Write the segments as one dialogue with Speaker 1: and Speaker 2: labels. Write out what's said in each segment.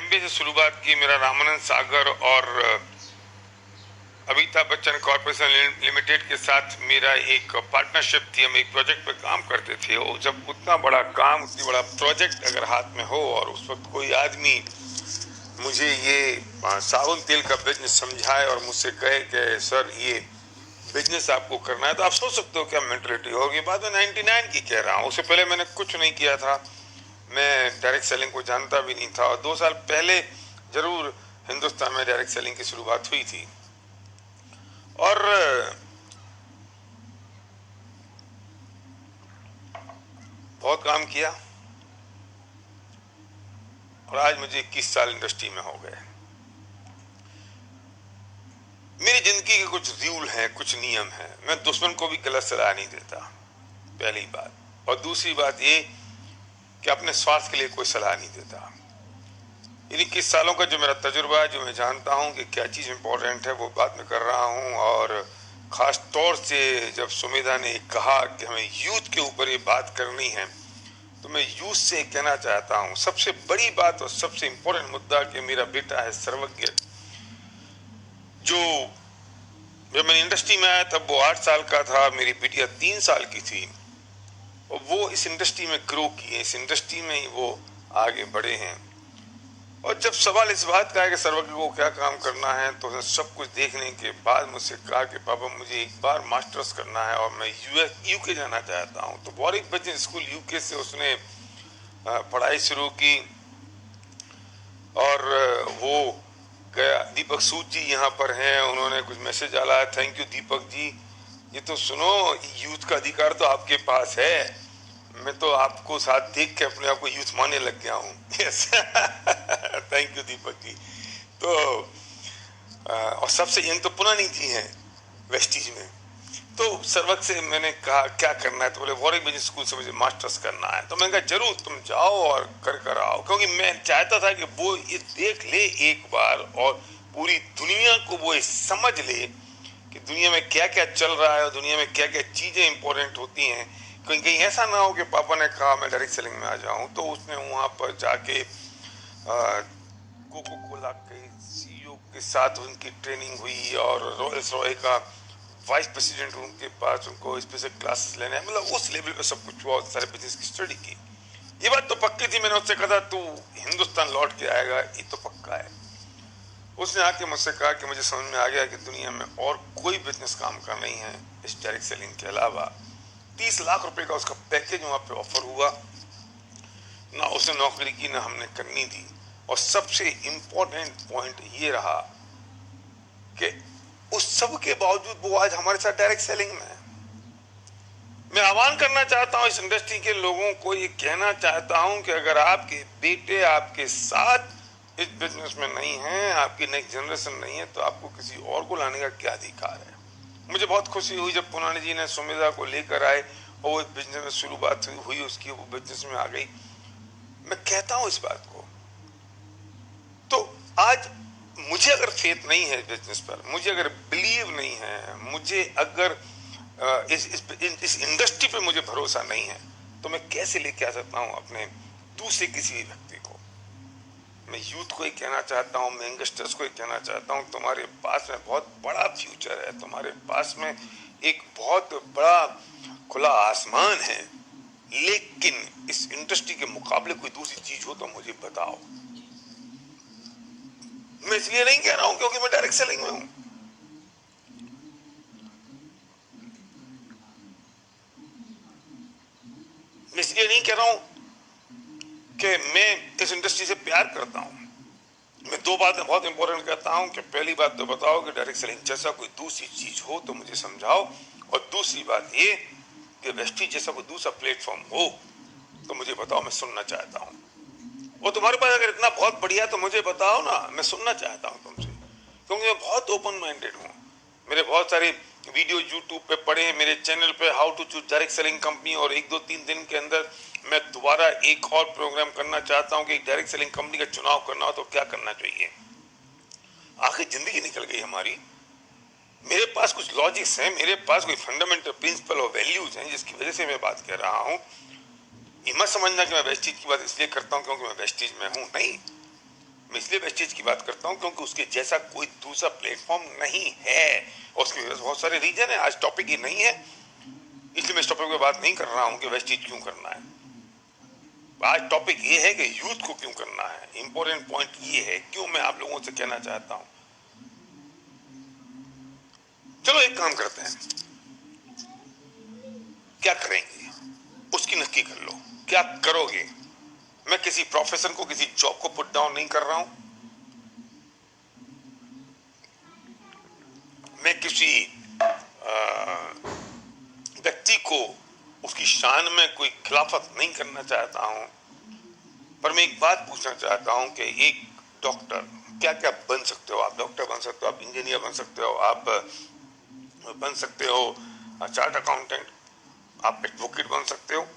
Speaker 1: MBA से शुरुआत की। मेरा रामानंद सागर और अमिताभ बच्चन कॉर्पोरेशन लिमिटेड के साथ मेरा एक पार्टनरशिप थी। हम एक प्रोजेक्ट पे काम करते थे और जब उतना बड़ा काम, उतनी बड़ा प्रोजेक्ट अगर हाथ में हो और उस वक्त कोई आदमी मुझे ये साबुन तेल का बिजनेस समझाए और मुझसे कहे कि सर ये बिजनेस आपको करना है, तो आप सोच सकते हो क्या मेंटलिटी होगी। बाद में 99 की कह रहा हूँ, उससे पहले मैंने कुछ नहीं किया था। मैं डायरेक्ट सेलिंग को जानता भी नहीं था और 2 साल पहले जरूर हिंदुस्तान में डायरेक्ट सेलिंग की शुरुआत हुई थी और बहुत काम किया और आज मुझे 21 साल इंडस्ट्री में हो गए। मेरी जिंदगी के कुछ रूल हैं, कुछ नियम हैं। मैं दुश्मन को भी गलत सलाह नहीं देता, पहली बात। और दूसरी बात ये कि अपने स्वास्थ्य के लिए कोई सलाह नहीं देता। इन 21 सालों का जो मेरा तजुर्बा है, जो मैं जानता हूं कि क्या चीज इंपॉर्टेंट है, वो बात मैं कर रहा हूं। और खास तौर से जब सुमेधा ने कहा कि हमें यूथ के ऊपर ये बात करनी है, तो मैं यूथ से कहना चाहता हूं सबसे बड़ी बात और सबसे इंपॉर्टेंट मुद्दा कि मेरा बेटा है सर्वज्ञ, जो जब मैंने इंडस्ट्री में आया तब वो 8 साल का था, मेरी बिटिया 3 साल की थी और वो इस इंडस्ट्री में ग्रो किए, इस इंडस्ट्री में ही वो आगे बढ़े हैं। और जब सवाल इस बात का है कि सर्वज्ञ को क्या काम करना है, तो उसने सब कुछ देखने के बाद मुझसे कहा कि पापा मुझे एक बार मास्टर्स करना है और मैं यूके जाना चाहता हूँ। तो वॉरिक बिजनेस स्कूल यूके से उसने पढ़ाई शुरू की और वो गया। दीपक सूद जी यहाँ पर हैं, उन्होंने कुछ मैसेज डाला है, थैंक यू दीपक जी। ये तो सुनो, यूथ का अधिकार तो आपके पास है। मैं तो आपको साथ देख के अपने आप को यूथ मानने लग गया हूँ। Yes, thank you Deepak ji. तो और सबसे यंग तो पुरानी जी हैं वेस्टीज में। तो सर्वक से मैंने कहा क्या करना है, तो बोले वॉरिक बिजनेस स्कूल से मुझे मास्टर्स करना है। तो मैंने कहा जरूर तुम जाओ और कर आओ, क्योंकि मैं चाहता था कि वो ये देख ले एक बार और पूरी दुनिया को वो समझ ले कि दुनिया में क्या क्या चल रहा है और दुनिया में क्या क्या चीजें इंपॉर्टेंट होती हैं। कहीं ऐसा ना हो कि पापा ने कहा मैं डायरेक्ट सेलिंग में आ जाऊं। तो उसने वहां पर जाके कोको कोला के सीईओ के साथ उनकी ट्रेनिंग हुई और रॉयल्स रॉय का वाइस प्रेसिडेंट उनके पास, उनको स्पेशल क्लासेस लेने, मतलब उस लेवल पे सब कुछ हुआ, सारे बिजनेस की स्टडी की। ये बात तो पक्की थी। मैंने उससे कहा तू हिंदुस्तान लौट के आएगा, ये तो पक्का है। उसने आके मुझसे कहा कि मुझे समझ में आ गया कि दुनिया में और कोई बिजनेस काम का नहीं है इस डायरेक्ट सेलिंग के अलावा। 30 लाख रुपए का उसका पैकेज वहां पे ऑफर हुआ। ना उसने नौकरी की, ना हमने करनी दी। और सबसे इंपॉर्टेंट पॉइंट ये रहा कि उस सब के बावजूद वो आज हमारे साथ डायरेक्ट सेलिंग में है। मैं आह्वान करना चाहता हूं इस इंडस्ट्री के लोगों को, ये कहना चाहता हूं कि अगर आपके बेटे आपके साथ इस बिजनेस में नहीं है, आपकी नेक्स्ट जनरेशन नहीं है, तो आपको किसी और को लाने का क्या अधिकार है। मुझे बहुत खुशी हुई जब पुनानी जी ने सुमेधा को लेकर आए और वो बिजनेस में शुरुआत हुई उसकी, वो बिजनेस में आ गई। मैं कहता हूं इस बात को, तो आज मुझे अगर फेथ नहीं है बिजनेस पर, मुझे अगर बिलीव नहीं है, मुझे अगर इस इंडस्ट्री पे मुझे भरोसा नहीं है, तो मैं कैसे लेके आ सकता हूं अपने दूसरे किसी भी व्यक्ति को। मैं यूथ को ही कहना चाहता हूं, मैं यंगस्टर्स को ही कहना चाहता हूं, तुम्हारे पास में बहुत बड़ा फ्यूचर है, तुम्हारे पास में एक बहुत बड़ा खुला आसमान है, लेकिन इस इंडस्ट्री के मुकाबले कोई दूसरी चीज हो तो मुझे बताओ। मैं इसलिए नहीं कह रहा हूं क्योंकि मैं डायरेक्ट सेलिंग में हूं। मैं इसलिए नहीं कह रहा हूं कि मैं इस इंडस्ट्री से प्यार करता हूं। मैं दो बातें बहुत इंपॉर्टेंट कहता हूं कि पहली बात तो बताओ कि डायरेक्ट सेलिंग जैसा कोई दूसरी चीज हो तो मुझे समझाओ, और दूसरी बात ये कि वेस्टीज जैसा कोई दूसरा प्लेटफॉर्म हो तो मुझे बताओ, मैं सुनना चाहता हूं। वो तुम्हारे पास अगर इतना बहुत बढ़िया तो मुझे बताओ ना, मैं सुनना चाहता हूं तुमसे, क्योंकि मैं बहुत ओपन माइंडेड हूं। मेरे बहुत सारे वीडियो यूट्यूब पे पड़े, मेरे चैनल पे how to choose direct selling company, और 1-2-3 दिन के अंदर मैं दोबारा एक और प्रोग्राम करना चाहता हूं कि डायरेक्ट सेलिंग कंपनी का चुनाव करना हो तो क्या करना चाहिए। आखिर जिंदगी निकल गई हमारी। मेरे पास कुछ लॉजिक्स हैं, मेरे पास कोई फंडामेंटल प्रिंसिपल और वैल्यूज हैं जिसकी वजह से मैं बात कर रहा हूं। ये मत समझना कि मैं वेस्टीज की बात इसलिए करता हूं क्योंकि मैं वेस्टीज में हूं, नहीं। मैं इसलिए वेस्टेज की बात करता हूं क्योंकि उसके जैसा कोई दूसरा प्लेटफॉर्म नहीं है, और उसके बहुत सारे रीजन है। आज टॉपिक ही नहीं है, इसलिए मैं इस टॉपिक पे बात नहीं कर रहा हूं कि वेस्टेज क्यों करना है। आज टॉपिक ये है कि यूथ को क्यों करना है। इंपॉर्टेंट पॉइंट ये है, क्यों मैं आप लोगों से कहना चाहता हूं। चलो एक काम करते हैं, क्या करेंगे उसकी नक्की कर लो। क्या करोगे? मैं किसी प्रोफेशन को, किसी जॉब को पुट डाउन नहीं कर रहा हूं। मैं किसी व्यक्ति को उसकी शान में कोई खिलाफत नहीं करना चाहता हूं। पर मैं एक बात पूछना चाहता हूं कि एक डॉक्टर क्या क्या बन सकते हो आप। डॉक्टर बन सकते हो आप, इंजीनियर बन सकते हो आप, बन सकते हो चार्ट अकाउंटेंट, आप एडवोकेट बन सकते हो।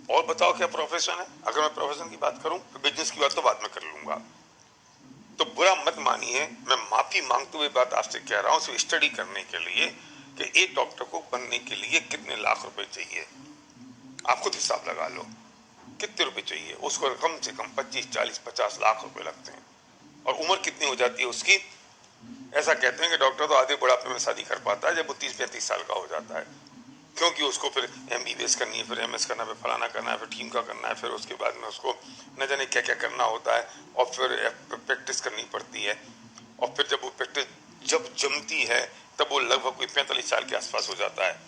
Speaker 1: और बताओ क्या प्रोफेशन है। अगर मैं प्रोफेशन की बात करूं तो बिजनेस की बात तो बाद में कर लूंगा, तो बुरा मत मानिए। मैं माफी मांगते हुए बात आपसे कह रहा हूं, सिर्फ स्टडी करने के लिए कि एक डॉक्टर को बनने के लिए कितने लाख रुपए चाहिए। आप खुद हिसाब लगा लो कितने रुपए चाहिए उसको। कम से कम 25, 40, 50 लाख रुपए लगते हैं। और उम्र कितनी हो जाती है उसकी। ऐसा कहते हैं कि डॉक्टर तो आधे बुढ़ापे में शादी कर पाता है जब वो 30-35 साल का हो जाता है, क्योंकि उसको फिर MBBS करनी है, फिर MS करना है, फिर फलाना करना है, फिर टीम का करना है, फिर उसके बाद में उसको न जाने क्या क्या करना होता है, और फिर प्रैक्टिस करनी पड़ती है। और फिर जब वो प्रैक्टिस जब जमती है तब वो लगभग कोई 45 साल के आसपास हो जाता है।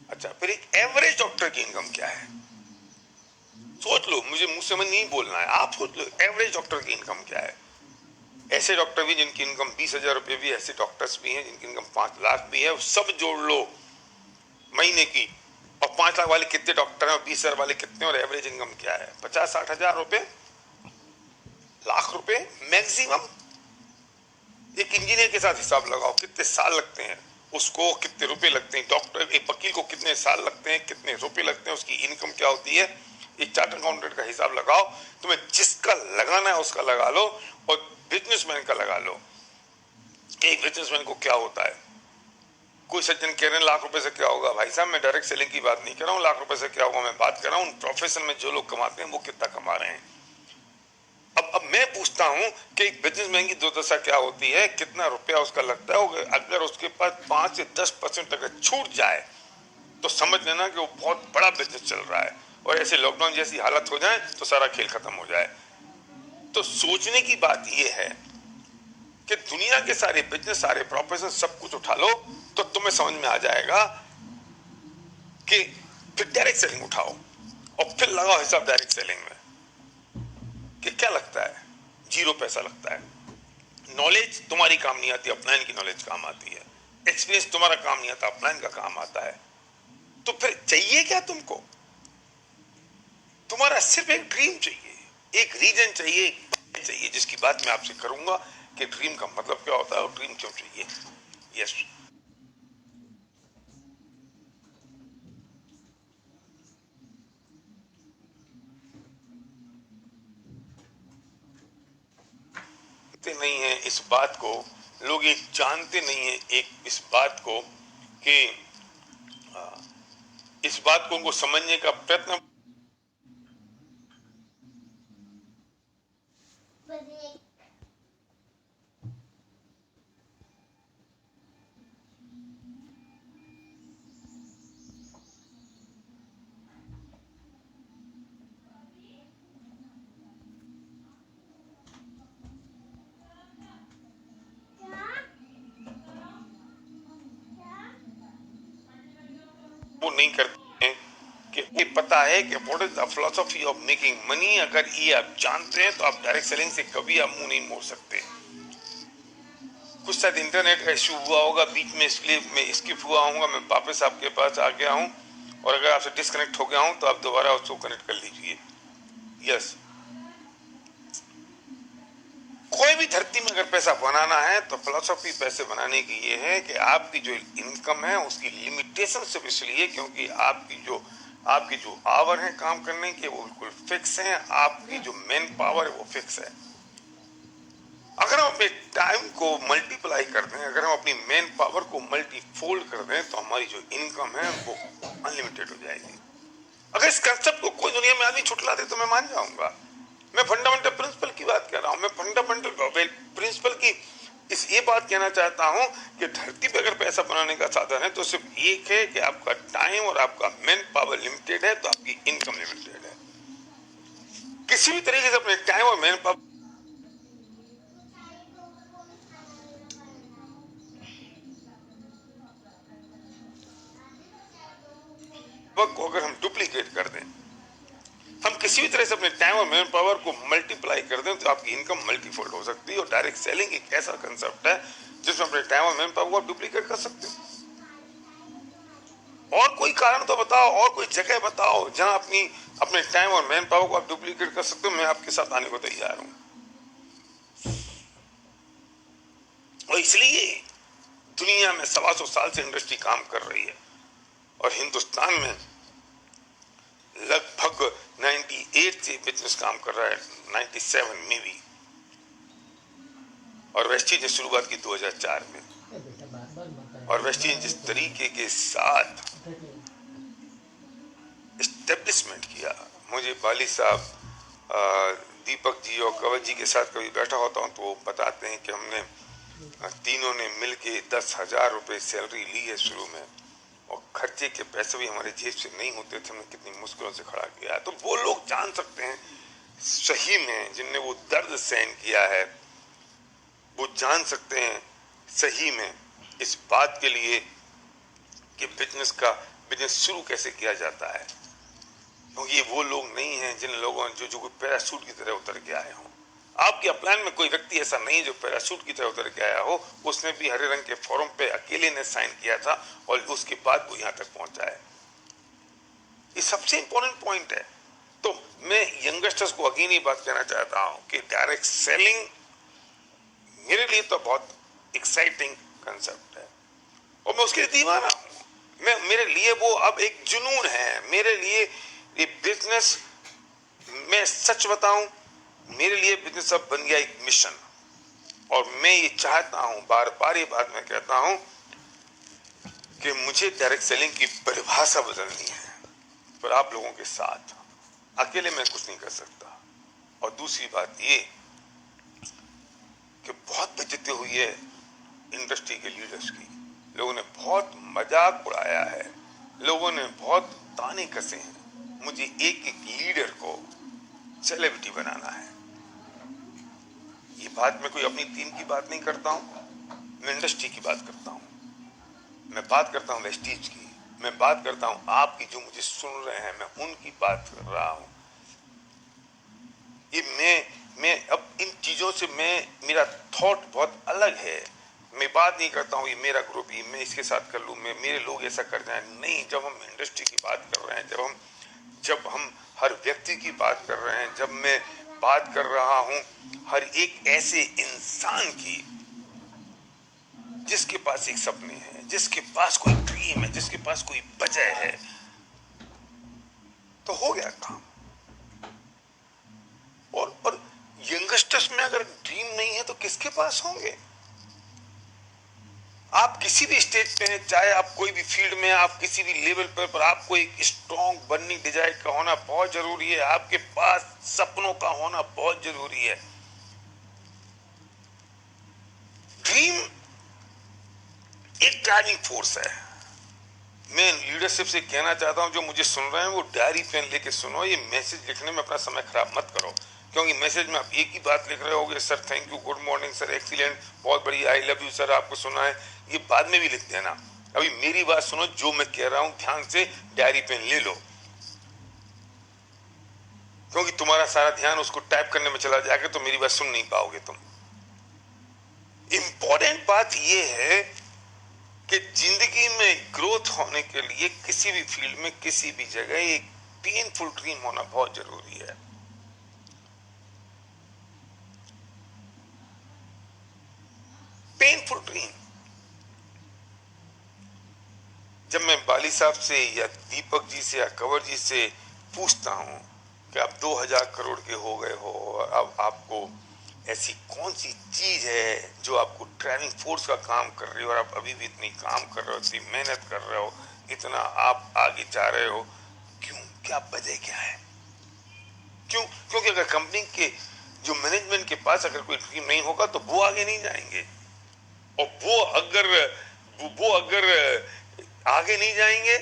Speaker 1: अच्छा, फिर एक एवरेज डॉक्टर की इनकम क्या है सोच लो। मुझे मुंह से मन नहीं बोलना है, आप सोच लो एवरेज डॉक्टर की इनकम क्या है। ऐसे डॉक्टर भी जिनकी इनकम 20,000 रुपए भी, ऐसे डॉक्टर्स भी हैं जिनकी इनकम 5 लाख भी है। सब जोड़ लो महीने की, और 5 लाख वाले कितने डॉक्टर हैं और 20,000 वाले कितने, और एवरेज इनकम क्या है। 50-60 हजार रुपए, लाख रुपए मैक्सिमम। एक इंजीनियर के साथ हिसाब लगाओ कितने साल लगते हैं उसको, कितने रुपए लगते हैं। डॉक्टर, एक वकील को कितने साल लगते हैं, कितने रुपए लगते हैं, उसकी इनकम क्या होती है। एक चार्ट अकाउंटेंट का हिसाब लगाओ। तुम्हें जिसका लगाना है उसका लगा लो, और बिजनेसमैन का लगा लो। एक बिजनेसमैन को क्या होता है। कोई सज्जन कह रहे हैं लाख रुपए से क्या होगा। भाई साहब, मैं डायरेक्ट सेलिंग की बात नहीं कर रहा हूँ, लाख रुपए से क्या होगा मैं बात कर रहा हूँ प्रोफेशन में जो लोग कमाते हैं वो कितना कमा रहे हैं। अब मैं पूछता हूं कि एक बिजनेसमैन की दुर्दशा क्या होती है, कितना रुपया उसका लगता है। अगर उसके पास 5 से 10% अगर छूट जाए तो समझ लेना कि वो बहुत बड़ा बिजनेस चल रहा है, और ऐसे लॉकडाउन जैसी हालत हो जाए तो सारा खेल खत्म हो जाए। तो सोचने की बात यह है कि दुनिया के सारे बिजनेस, सारे प्रोफेशन, सब कुछ उठा लो तो तुम्हें समझ में आ जाएगा कि फिर डायरेक्ट सेलिंग उठाओ और फिर लगाओ हिसाब डायरेक्ट सेलिंग में कि क्या लगता है। 0 पैसा लगता है। नॉलेज तुम्हारी काम नहीं आती, अपलाइन की नॉलेज काम आती है। एक्सपीरियंस तुम्हारा काम नहीं आता, अपलाइन का काम आता है। तो फिर चाहिए क्या तुमको। तुम्हारा सिर्फ एक ड्रीम चाहिए, एक रीजन चाहिए, चाहिए जिसकी बात मैं आपसे करूंगा कि ड्रीम का मतलब क्या होता है और ड्रीम क्यों चाहिए। यस, नहीं है इस बात को, लोग ये जानते नहीं है एक इस बात को कि इस बात को उनको समझने का प्रयत्न। वो नहीं करते हैं कि ये पता है कि what is the philosophy of making money. अगर ये आप जानते हैं तो आप डायरेक्ट सेलिंग से कभी आप मुंह नहीं मोड़ सकते। कुछ शायद इंटरनेट का इश्यू हुआ होगा बीच में, इसलिए मैं स्किप हुआ हूँ। मैं वापस आपके पास आ गया हूँ, और अगर आपसे डिस्कनेक्ट हो गया हूँ तो आप दोबारा उसको कनेक्ट कर लीजिए। यस, कोई भी धरती में अगर पैसा बनाना है तो फिलॉसफी पैसे बनाने की ये है कि आपकी जो इनकम है उसकी लिमिटेशन सिर्फ इसलिए क्योंकि आपकी जो आवर है काम करने के वो बिल्कुल फिक्स है। आपकी जो मैन पावर है वो फिक्स है। अगर हम अपने टाइम को मल्टीप्लाई कर दें, अगर हम अपनी मैन पावर को मल्टीफोल्ड कर दें तो हमारी जो इनकम है वो अनलिमिटेड हो जाएगी। अगर इस कंसेप्ट को कोई दुनिया में आदमी छुटला दे तो मैं मान जाऊंगा। मैं फंडामेंटल प्रिंसिपल फंडामेंटल प्रिंसिपल की ये बात कहना चाहता हूं कि धरती पे अगर पैसा बनाने का साधन है तो सिर्फ एक है कि आपका टाइम और आपका मैन पावर लिमिटेड है, तो आपकी इनकम लिमिटेड है। किसी भी तरीके से अपने टाइम और मैन पावर को अगर हम डुप्लीकेट कर दें, हम किसी भी तरह से अपने टाइम और मैन पावर को मल्टीप्लाई कर दें, तो आपकी इनकम मल्टीफोल्ड हो सकती है। और डायरेक्ट सेलिंग एक ऐसा कंसेप्ट है जिसमें अपने टाइम और मैन पावर को आप डुप्लीकेट कर सकते हो। और कोई कारण तो बताओ, और कोई जगह बताओ जहां अपने टाइम और मैन पावर को आप डुप्लीकेट कर सकते हो। मैं आपके साथ आने को तैयार हूं। और इसलिए दुनिया में 125 साल से इंडस्ट्री काम कर रही है और हिंदुस्तान में लगभग 98 से बिजनेस काम कर रहा है, 97 में भी। और वेस्टीज ने शुरुआत की 2004 में। और वेस्टीज ने जिस तरीके के साथ एस्टेब्लिशमेंट किया, मुझे बाली साहब, दीपक जी और कंवर जी के साथ कभी बैठा होता हूं तो वो बताते हैं कि हमने तीनों ने मिलके 10,000 रुपए सैलरी ली है शुरू में, और खर्चे के पैसे भी हमारे जेब से नहीं होते थे। हमने कितनी मुश्किलों से खड़ा किया। तो वो लोग जान सकते हैं सही में, जिनने वो दर्द सहन किया है, वो जान सकते हैं सही में इस बात के लिए कि बिजनेस शुरू कैसे किया जाता है। क्योंकि ये वो लोग नहीं हैं जिन लोगों जो कोई पैराशूट की तरह उतर के आए हों। आपके अपलाइन में कोई व्यक्ति ऐसा नहीं जो पैराशूट की तरह उतर के आया हो। उसने भी हरे रंग के फॉर्म पे अकेले ने साइन किया था और उसके बाद वो यहां तक पहुंचा है। ये सबसे इंपॉर्टेंट पॉइंट है। तो मैं यंगस्टर्स को अगेन ये बात कहना चाहता हूं कि डायरेक्ट सेलिंग मेरे लिए तो बहुत एक्साइटिंग कंसेप्ट है और मैं उसके लिए दीवाना हूं। मेरे लिए वो अब एक जुनून है। मेरे लिए ये बिजनेस, मैं सच बताऊं, मेरे लिए बिजनेस अब बन गया एक मिशन। और मैं ये चाहता हूं, बार बार ये बात मैं कहता हूं कि मुझे डायरेक्ट सेलिंग की परिभाषा बदलनी है, पर आप लोगों के साथ। अकेले मैं कुछ नहीं कर सकता। और दूसरी बात ये कि बहुत बेइज्जती हुई है इंडस्ट्री के लीडर्स की। लोगों ने बहुत मजाक उड़ाया है, लोगों ने बहुत ताने कसे हैं। मुझे एक एक लीडर को सेलिब्रिटी बनाना है। ये बात मैं कोई अपनी टीम की बात नहीं करता हूं, मैं इंडस्ट्री की बात करता हूं। मैं बात करता हूं वेस्टीज की, मैं बात करता हूं आपकी जो मुझे सुन रहे हैं, मैं उनकी बात कर रहा हूं। ये मैं अब इन चीजों से मेरा थॉट बहुत अलग है। मैं बात नहीं करता हूँ ये मेरा ग्रुप ही, मैं इसके साथ कर लूँ, मेरे लोग ऐसा कर जाए। नहीं, जब हम इंडस्ट्री की बात कर रहे हैं, जब हम हर व्यक्ति की बात कर रहे हैं, जब मैं बात कर रहा हूं हर एक ऐसे इंसान की जिसके पास एक सपने हैं, जिसके पास कोई ड्रीम है, जिसके पास कोई वजह है, तो हो गया काम। और यंगस्टर्स में अगर ड्रीम नहीं है तो किसके पास होंगे? आप किसी भी स्टेज पे हैं, चाहे आप कोई भी फील्ड में, आप किसी भी लेवल पर आपको एक स्ट्रॉन्ग बर्निंग डिजायर का होना बहुत जरूरी है। आपके पास सपनों का होना बहुत जरूरी है। ड्रीम एक ड्राइविंग फोर्स है। मैं लीडरशिप से कहना चाहता हूं, जो मुझे सुन रहे हैं वो डायरी पेन लेके सुनो। ये मैसेज लिखने में अपना समय खराब मत करो, क्योंकि मैसेज में आप एक ही बात लिख रहे होगे, sir thank you, good morning sir, excellent, बहुत बढ़िया, आई लव यू सर, आपको सुना है, ये बाद में भी लिख देना। अभी मेरी बात सुनो, जो मैं कह रहा हूं ध्यान से डायरी पेन ले लो, क्योंकि तुम्हारा सारा ध्यान उसको टाइप करने में चला जाएगा तो मेरी बात सुन नहीं पाओगे तुम। इंपॉर्टेंट बात यह है कि जिंदगी में ग्रोथ होने के लिए किसी भी फील्ड में, किसी भी जगह एक पेनफुल ड्रीम होना बहुत जरूरी है। Painful dream. जब मैं बाली साहब से या दीपक जी से या कंवर जी से पूछता हूं कि आप 2000 करोड़ के हो गए हो और अब आपको ऐसी कौन सी चीज है जो आपको ड्राइविंग फोर्स का काम कर रही हो और आप अभी भी इतनी काम कर रहे हो, इतनी मेहनत कर रहे हो, इतना आप आगे जा रहे हो, क्यों, क्या वजह क्या है? क्यों? क्योंकि अगर कंपनी के जो मैनेजमेंट के पास अगर कोई ड्रीम नहीं होगा तो वो आगे नहीं जाएंगे, और वो अगर आगे नहीं जाएंगे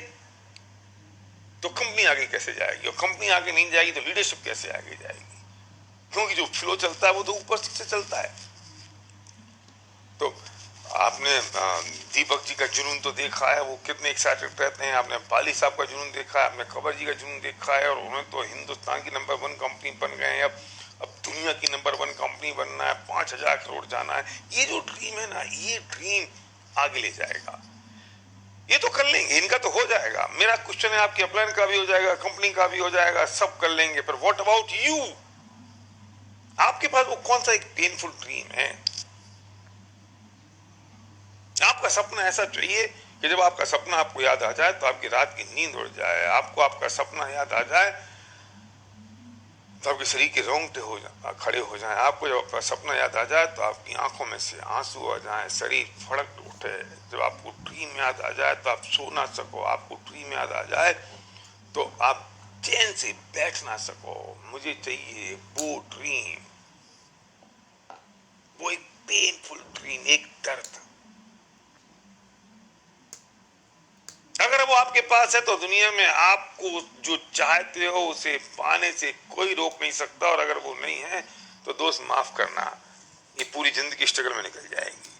Speaker 1: तो कंपनी आगे कैसे जाएगी, और कंपनी आगे नहीं जाएगी तो लीडरशिप कैसे आगे जाएगी, क्योंकि जो फ्लो चलता है वो तो ऊपर से चलता है। तो आपने दीपक जी का जुनून तो देखा है, वो कितने एक्साइटेड रहते हैं, आपने पाली साहब का जुनून देखा है, आपने कबर जी का जुनून देखा है, और उन्होंने तो हिंदुस्तान की नंबर 1 कंपनी बन गए हैं, अब दुनिया की नंबर 1 कंपनी बनना है, 5,000 करोड़ जाना है। ये जो ड्रीम है ना, ये ड्रीम आगे ले जाएगा। ये तो कर लेंगे, इनका तो हो जाएगा। मेरा क्वेश्चन है आपके अपलाइन का भी हो जाएगा, कंपनी का भी हो जाएगा, सब कर लेंगे, पर व्हाट अबाउट यू? आपके पास वो कौन सा एक पेनफुल ड्रीम है? आपका सपना ऐसा चाहिए कि जब आपका सपना आपको याद आ जाए तो आपकी रात की नींद उड़ जाए। आपको आपका सपना याद आ जाए तो आपके शरीर के रोंगटे खड़े हो जाएं। आपको जब आपका सपना याद आ जाए तो आपकी आंखों में से आंसू आ जाएं, शरीर फड़क उठे। जब आपको ड्रीम याद आ जाए तो आप सो ना सको। आपको ड्रीम याद आ जाए तो आप चैन से बैठ ना सको। मुझे चाहिए वो ड्रीम, वो एक पेनफुल ड्रीम, एक दर्द। अगर वो आपके पास है तो दुनिया में आपको जो चाहते हो उसे पाने से कोई रोक नहीं सकता, और अगर वो नहीं है तो दोस्त माफ करना, ये पूरी जिंदगी स्ट्रगल में निकल जाएगी।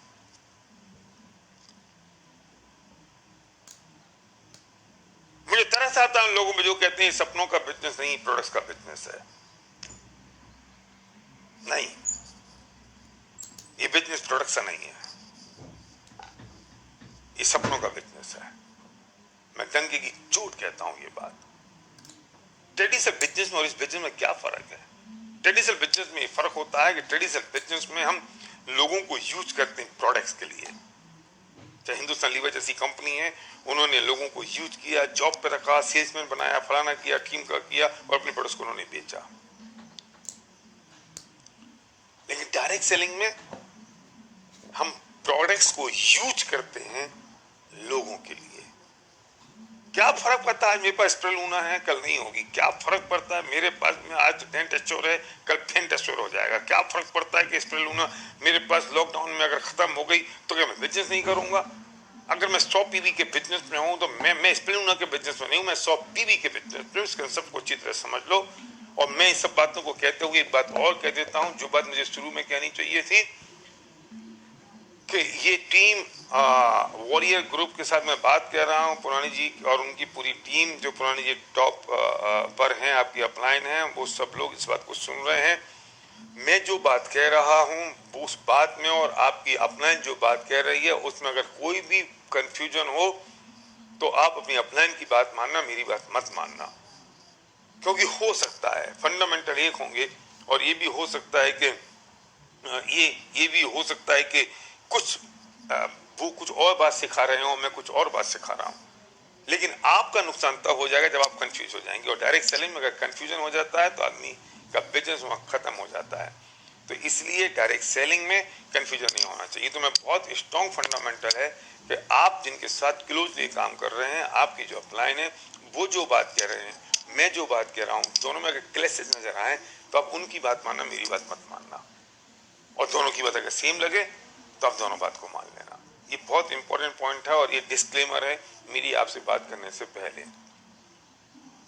Speaker 1: मुझे तरस आता है उन लोगों में जो कहते हैं सपनों का बिजनेस नहीं, प्रोडक्ट्स का बिजनेस है। नहीं, ये बिजनेस प्रोडक्ट्स का नहीं है, ये सपनों का बिजनेस है। मैं डंके की चोट कहता हूं ये बात। ट्रेडिशनल बिजनेस में और इस बिजनेस में क्या फर्क है? ट्रेडिशनल बिजनेस में फर्क होता है कि ट्रेडिशनल बिजनेस में हम लोगों को यूज करते हैं प्रोडक्ट्स के लिए। चाहे हिंदुस्तान लीवर जैसी कंपनी है, उन्होंने लोगों को यूज किया, जॉब पे रखा, सेल्समैन बनाया, फलाना किया, टीम का किया, और अपने प्रोडक्ट्स को उन्होंने बेचा। लेकिन डायरेक्ट सेलिंग में हम प्रोडक्ट्स को यूज करते हैं लोगों के लिए। क्या फर्क पड़ता है मेरे पास स्प्रे लूना है, कल नहीं होगी? क्या फर्क पड़ता है मेरे पास में आज डेंट स्टोर है, कल फेंट स्टोर हो जाएगा? क्या फर्क पड़ता है कि स्प्रे लूना मेरे पास लॉकडाउन में अगर खत्म हो गई तो क्या मैं बिजनेस नहीं करूंगा? अगर मैं 100 पीवी के बिजनेस में हूं तो मैं स्प्रे लूना के बिजनेस में नहीं हूं, मैं 100 पीवी के बिजनेस में। इस कंसेप्ट को अच्छी तरह समझ लो। और मैं इस सब बातों को कहते हुए एक बात और कह देता हूं, जो बात मुझे शुरू में कहनी चाहिए थी, कि ये टीम वॉरियर ग्रुप के साथ मैं बात कर रहा हूं, पुरानी जी और उनकी पूरी टीम, जो पुरानी जी टॉप पर हैं, आपकी अपलाइन हैं, वो सब लोग इस बात को सुन रहे हैं। मैं जो बात कह रहा हूं उस बात में और आपकी अपलाइन जो बात कह रही है उसमें अगर कोई भी कंफ्यूजन हो तो आप अपनी अपलाइन की बात मानना, मेरी बात मत मानना। क्योंकि हो सकता है फंडामेंटल एक होंगे, और ये भी हो सकता है कि ये भी हो सकता है कि वो कुछ और बात सिखा रहे हो, मैं कुछ और बात सिखा रहा हूं। लेकिन आपका नुकसान तब हो जाएगा जब आप कंफ्यूज हो जाएंगे। और डायरेक्ट सेलिंग में अगर कंफ्यूजन हो जाता है तो आदमी का बिजनेस वहां खत्म हो जाता है। तो इसलिए डायरेक्ट सेलिंग में कंफ्यूजन नहीं होना चाहिए। तो मैं बहुत स्ट्रॉन्ग फंडामेंटल है कि आप जिनके साथ क्लोजली काम कर रहे हैं, आपकी जो अपलाइन है, वो जो बात कह रहे हैं, मैं जो बात कह रहा हूं, दोनों में अगर क्लैशेस नजर आए तो आप उनकी बात मानना, मेरी बात मत मानना। और दोनों की बात अगर सेम लगे तो आप दोनों बात को मान लेना। ये बहुत इंपॉर्टेंट पॉइंट है और ये डिस्क्लेमर है मेरी आपसे बात करने से पहले।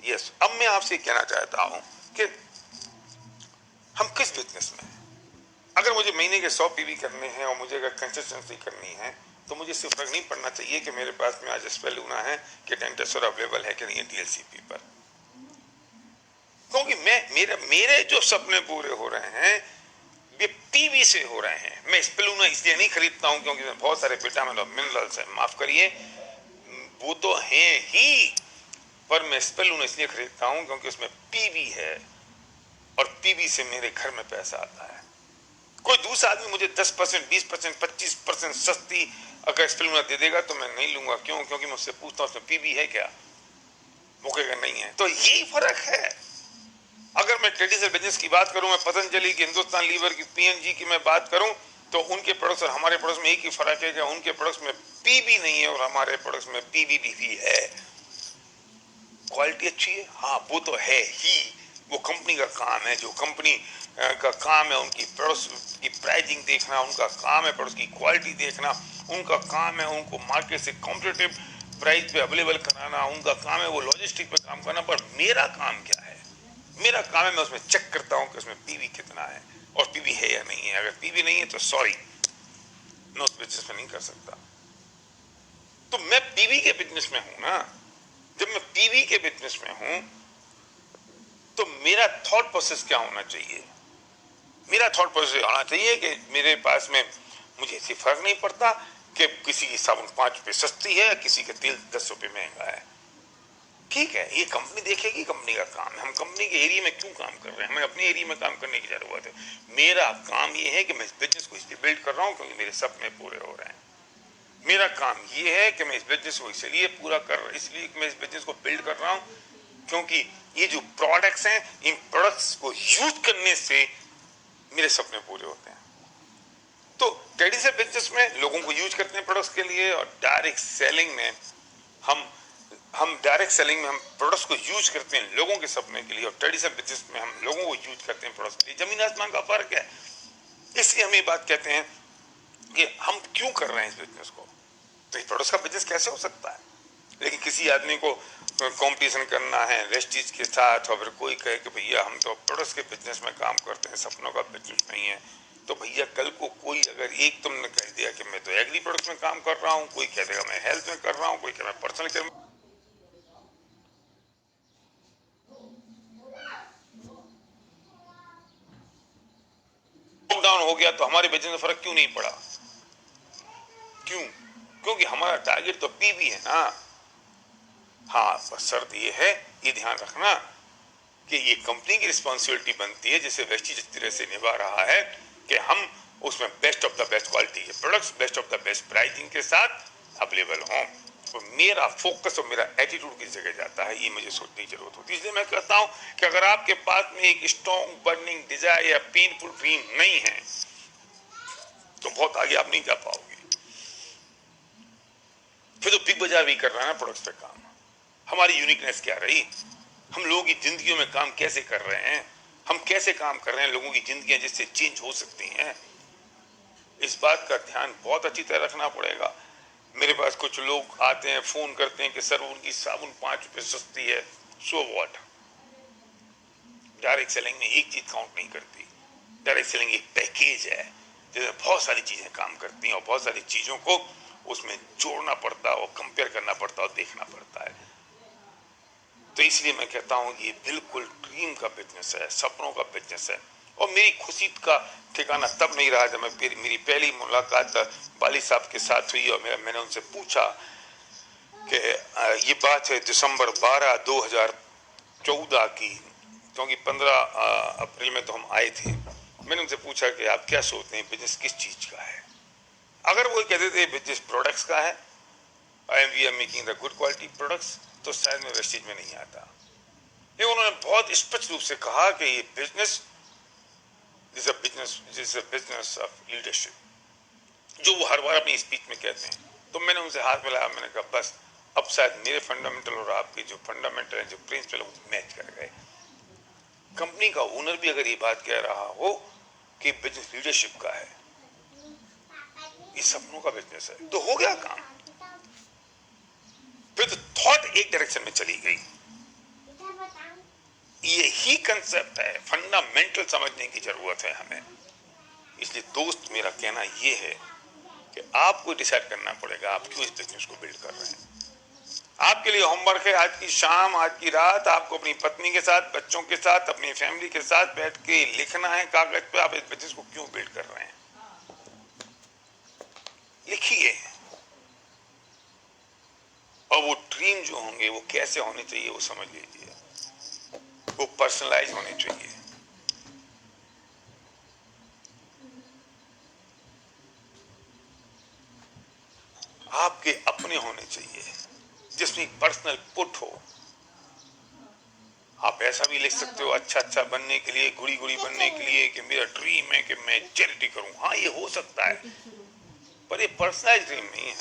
Speaker 1: यस, अब मैं आपसे कहना चाहता हूं कि हम किस बिजनेस में हैं। अगर मुझे महीने के 100 पीवी करने हैं और मुझे अगर कंसिस्टेंसी करनी है तो मुझे सिर्फ फर्क नहीं पड़ना चाहिए कि मेरे पास में आज स्पेल लूना है कि टेंटेसर अवेलेबल है कि नहीं है डीएलसीपी पर। क्योंकि मेरे जो सपने पूरे हो रहे हैं ये पीवी से हो रहे हैं। मैं स्पेलूना इसलिए नहीं खरीदता हूं क्योंकि बहुत सारे विटामिन और मिनरल्स हैं, माफ करिए, वो तो हैं ही, पर मैं स्पेलूना इसलिए खरीदता हूं क्योंकि उसमें पीवी है, और पीवी से मेरे घर में पैसा आता है। कोई दूसरा आदमी मुझे 10%, 20%, 25% सस्ती अगर स्पेलूना दे देगा तो मैं नहीं लूंगा। क्यों? क्योंकि मैं उससे पूछता हूं उसमें पीवी है क्या, वो कहेगा नहीं है। तो यही फर्क है। अगर मैं ट्रेडिशनल बिजनेस की बात करूं, मैं पतंजलि की, हिंदुस्तान लीवर की, पीएनजी की मैं बात करूं, तो उनके प्रोडक्ट्स और हमारे प्रोडक्ट्स में एक ही फर्क है कि उनके प्रोडक्ट्स में पीबी नहीं है और हमारे प्रोडक्ट्स में पीबीबी भी है। क्वालिटी अच्छी है, हाँ वो तो है ही, वो कंपनी का काम है। जो कंपनी का काम है उनकी प्रोडक्ट्स की प्राइसिंग देखना, उनका काम है प्रोडक्ट्स की क्वालिटी देखना, उनका काम है उनको मार्केट से कॉम्पिटिटिव प्राइस पे अवेलेबल कराना, उनका काम है वो लॉजिस्टिक पे काम करना। पर मेरा काम क्या है? मेरा काम है मैं उसमें चेक करता हूं कि उसमें पीवी कितना है और पीवी है या नहीं है। अगर पीवी नहीं है तो सॉरी, मैं उस बिजनेस में नहीं कर सकता। तो मैं पीवी के बिजनेस में हूं ना। जब मैं पीवी के बिजनेस में हूं तो मेरा थॉट प्रोसेस क्या होना चाहिए? मेरा थॉट प्रोसेस होना चाहिए कि मेरे पास में मुझे इससे फर्क नहीं पड़ता कि किसी की साबुन 5 रुपए सस्ती है, किसी का तेल 10 रुपए महंगा है। ठीक है, ये कंपनी देखेगी, कंपनी का काम है। हम कंपनी के एरिया में क्यों काम कर रहे हैं? हमें अपने एरिया में काम करने की जरूरत है। मेरा काम ये है कि मैं इस बिजनेस को इसलिए बिल्ड कर रहा हूं क्योंकि मेरे सपने पूरे हो रहे हैं। मेरा काम ये है कि मैं इस बिजनेस को इसलिए पूरा कर रहा, इसलिए मैं इस बिजनेस को बिल्ड कर रहा हूं क्योंकि ये जो प्रोडक्ट्स हैं, इन प्रोडक्ट्स को यूज करने से मेरे सपने पूरे होते हैं। तो ट्रेडिशनल बिजनेस में लोगों को यूज करते हैं प्रोडक्ट्स के लिए, और डायरेक्ट सेलिंग में हम डायरेक्ट सेलिंग में हम प्रोडक्ट्स को यूज करते हैं लोगों के सपने के लिए, और ट्रेडिशनल बिजनेस में हम लोगों को यूज करते हैं प्रोडक्ट्स के लिए। जमीन आसमान का फर्क है। इसलिए हम ये बात कहते हैं कि हम क्यों कर रहे हैं इस बिजनेस को। तो प्रोडक्ट्स का बिजनेस कैसे हो सकता है? लेकिन किसी आदमी को कंपटीशन करना है वेस्टीज के साथ, और फिर कोई कहे कि भैया हम तो प्रोडक्ट्स के बिजनेस में काम करते हैं, सपनों का बिजनेस नहीं है। तो भैया कल को कोई अगर एक तुमने कह दिया कि मैं तो एग्री प्रोडक्ट्स में काम कर रहा हूँ, कोई कह देगा मैं हेल्थ में कर रहा हूँ, कोई कह मैं पर्सनल केयर में लॉकडाउन हो गया तो हमारे बिजनेस में फर्क क्यों नहीं पड़ा? क्यों? क्योंकि हमारा टारगेट तो पीवी है ना। हाँ, बस शर्त ये है, ये ध्यान रखना कि ये कंपनी की रिस्पॉन्सिबिलिटी बनती है, जैसे वेस्टीज इस तरह से निभा रहा है कि हम उसमें best of the best quality के products best of the best pricing के साथ अवेलेबल हों। तो मेरा फोकस और मेरा एटीट्यूड किस जगह जाता है, ये मुझे सोचने की जरूरत होती है। इसलिए मैं कहता हूं कि अगर आपके पास में एक स्ट्रॉन्ग बर्निंग डिजायर या पेनफुल ड्रीम नहीं है तो बहुत आगे आप नहीं जा पाओगे। फिर तो बिग बाजार भी कर रहा है ना प्रोडक्ट्स पे काम। हमारी यूनिकनेस क्या रही? हम लोगों की जिंदगियों में काम कैसे कर रहे हैं? हम कैसे काम कर रहे हैं लोगों की जिंदगियां जिससे चेंज हो सकती हैं? इस बात का ध्यान बहुत अच्छी तरह रखना पड़ेगा। मेरे पास कुछ लोग आते हैं, फोन करते हैं कि सर उनकी साबुन 5 रुपए सस्ती है। So what? डायरेक्ट सेलिंग में एक चीज काउंट नहीं करती। डायरेक्ट सेलिंग एक पैकेज है जिसमें बहुत सारी चीजें काम करती हैं, और बहुत सारी चीजों को उसमें जोड़ना पड़ता है और कंपेयर करना पड़ता है और देखना पड़ता है। तो इसलिए मैं कहता हूं ये बिल्कुल ड्रीम का बिजनेस है, सपनों का बिजनेस है। और मेरी खुशी का ठिकाना तब नहीं रहा जब मेरी पहली मुलाकात वाली साहब के साथ हुई, और मैंने उनसे पूछा कि ये बात है दिसंबर 12 2014 की, क्योंकि 15 अप्रैल में तो हम आए थे। मैंने उनसे पूछा कि आप क्या सोचते हैं बिजनेस किस चीज का है? अगर वो कहते थे बिजनेस प्रोडक्ट्स का है, we are making the good quality products, तो शायद मैं वेस्टेज में नहीं आता। ये उन्होंने बहुत स्पष्ट रूप से कहा कि ये business is a business of leadership, जो वो हर बार अपनी स्पीच में कहते हैं। तो मैंने उनसे हाथ मिलाया, मैंने कहा बस अब शायद मेरे फंडामेंटल और आपके जो फंडामेंटल है, जो प्रिंसिपल है, वो मैच कर गए। कंपनी का ओनर भी अगर ये बात कह रहा हो कि बिजनेस लीडरशिप का है, ये सपनों का बिजनेस है, तो हो गया काम। फिर तो थॉट एक डायरेक्शन में चली गई। यही कंसेप्ट है, फंडामेंटल समझने की जरूरत है हमें। इसलिए दोस्त, मेरा कहना यह है कि आपको डिसाइड करना पड़ेगा आप क्यों इस बिजनेस को बिल्ड कर रहे हैं। आपके लिए होमवर्क है, आज की शाम, आज की रात आपको अपनी पत्नी के साथ, बच्चों के साथ, अपनी फैमिली के साथ बैठ के लिखना है कागज पे आप इस बिजनेस को क्यों बिल्ड कर रहे हैं। लिखिए। और वो ड्रीम जो होंगे वो कैसे होने चाहिए वो समझ लीजिए। वो पर्सनलाइज होने चाहिए। आपके अपने होने चाहिए, जिसमें पर्सनल पुट हो। आप ऐसा भी लिख सकते हो अच्छा बनने के लिए, गुड़ी गुड़ी बनने के लिए, कि मेरा ड्रीम है कि मैं चैरिटी करूं। हाँ, ये हो सकता है, पर ये पर्सनलाइज ड्रीम नहीं है।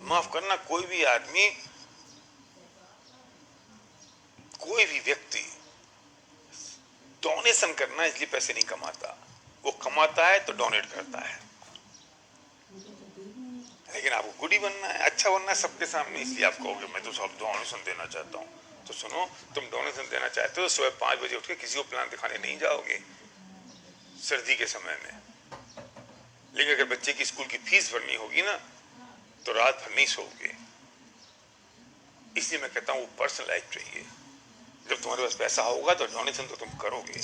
Speaker 1: माफ करना, कोई भी आदमी, कोई भी व्यक्ति डोनेशन करना इसलिए पैसे नहीं कमाता, वो कमाता है तो डोनेट करता है। लेकिन आपको गुडी बनना है, अच्छा बनना है सबके सामने, इसलिए आप कहोगे मैं तो सब डोनेशन देना चाहता हूँ। तो सुनो, तुम डोनेशन देना चाहते हो, सुबह 5 बजे उठ के किसी को प्लान दिखाने नहीं जाओगे सर्दी के समय में। लेकिन अगर बच्चे की स्कूल की फीस भरनी होगी ना, तो रात भर नहीं सोओगे। इसलिए मैं कहता हूँ वो पर्सनल लाइफ चाहिए। जब तुम्हारे पास पैसा होगा तो डोनेशन तो तुम करोगे।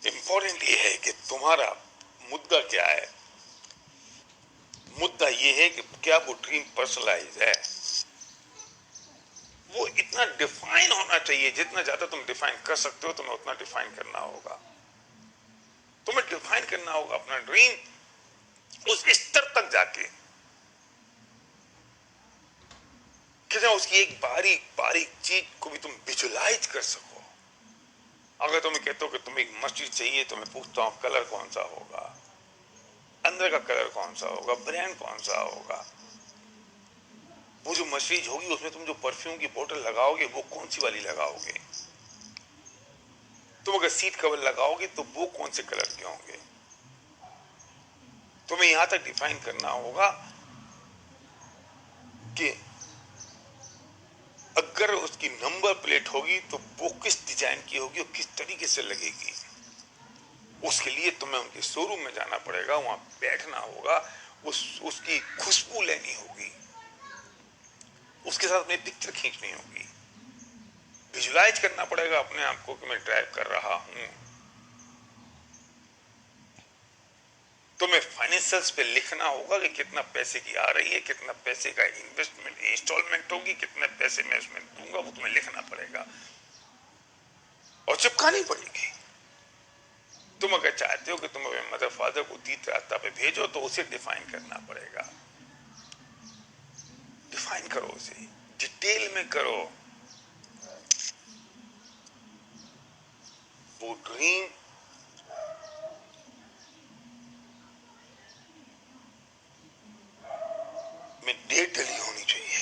Speaker 1: इंपॉर्टेंट ये है कि तुम्हारा मुद्दा क्या है। मुद्दा ये है कि क्या वो ड्रीम पर्सनलाइज है। वो इतना डिफाइन होना चाहिए, जितना ज्यादा तुम डिफाइन कर सकते हो तुम्हें उतना डिफाइन करना होगा। तुम्हें डिफाइन करना होगा अपना ड्रीम उस स्तर तक जाके कि उसकी एक बारीक बारीक चीज को भी तुम विजुलाइज कर सको। अगर तुम्हें कहते हो कि तुम्हें एक मस्जिद चाहिए, तो मैं पूछता हूं कलर कौन सा होगा, अंदर का कलर कौन सा होगा, ब्रांड कौन सा होगा, वो जो मस्जिद होगी उसमें तुम जो परफ्यूम की बोतल लगाओगे वो कौन सी वाली लगाओगे, तुम अगर सीट कवर लगाओगे तो वो कौन से कलर के होंगे। तुम्हें यहां तक डिफाइन करना होगा कि अगर उसकी नंबर प्लेट होगी तो वो किस डिजाइन की होगी और किस तरीके से लगेगी। उसके लिए तुम्हें उनके शोरूम में जाना पड़ेगा, वहां बैठना होगा, उसकी खुशबू लेनी होगी, उसके साथ अपनी पिक्चर खींचनी होगी, विजुलाइज करना पड़ेगा अपने आप को कि मैं ड्राइव कर रहा हूं। तुम्हें फाइनेंशियल्स पे लिखना होगा कि कितना पैसे की आ रही है, कितना पैसे का इन्वेस्टमेंट इंस्टॉलमेंट होगी, कितने पैसे मैं उसमें दूंगा, वो तुम्हें लिखना पड़ेगा और चिपकानी पड़ेगी। तुम अगर चाहते हो कि तुम अपने मदर फादर को तीर्थ यात्रा पे भेजो तो उसे डिफाइन करना पड़ेगा। डिफाइन करो, उसे डिटेल में करो। वो ड्रीम में डेट डली होनी चाहिए।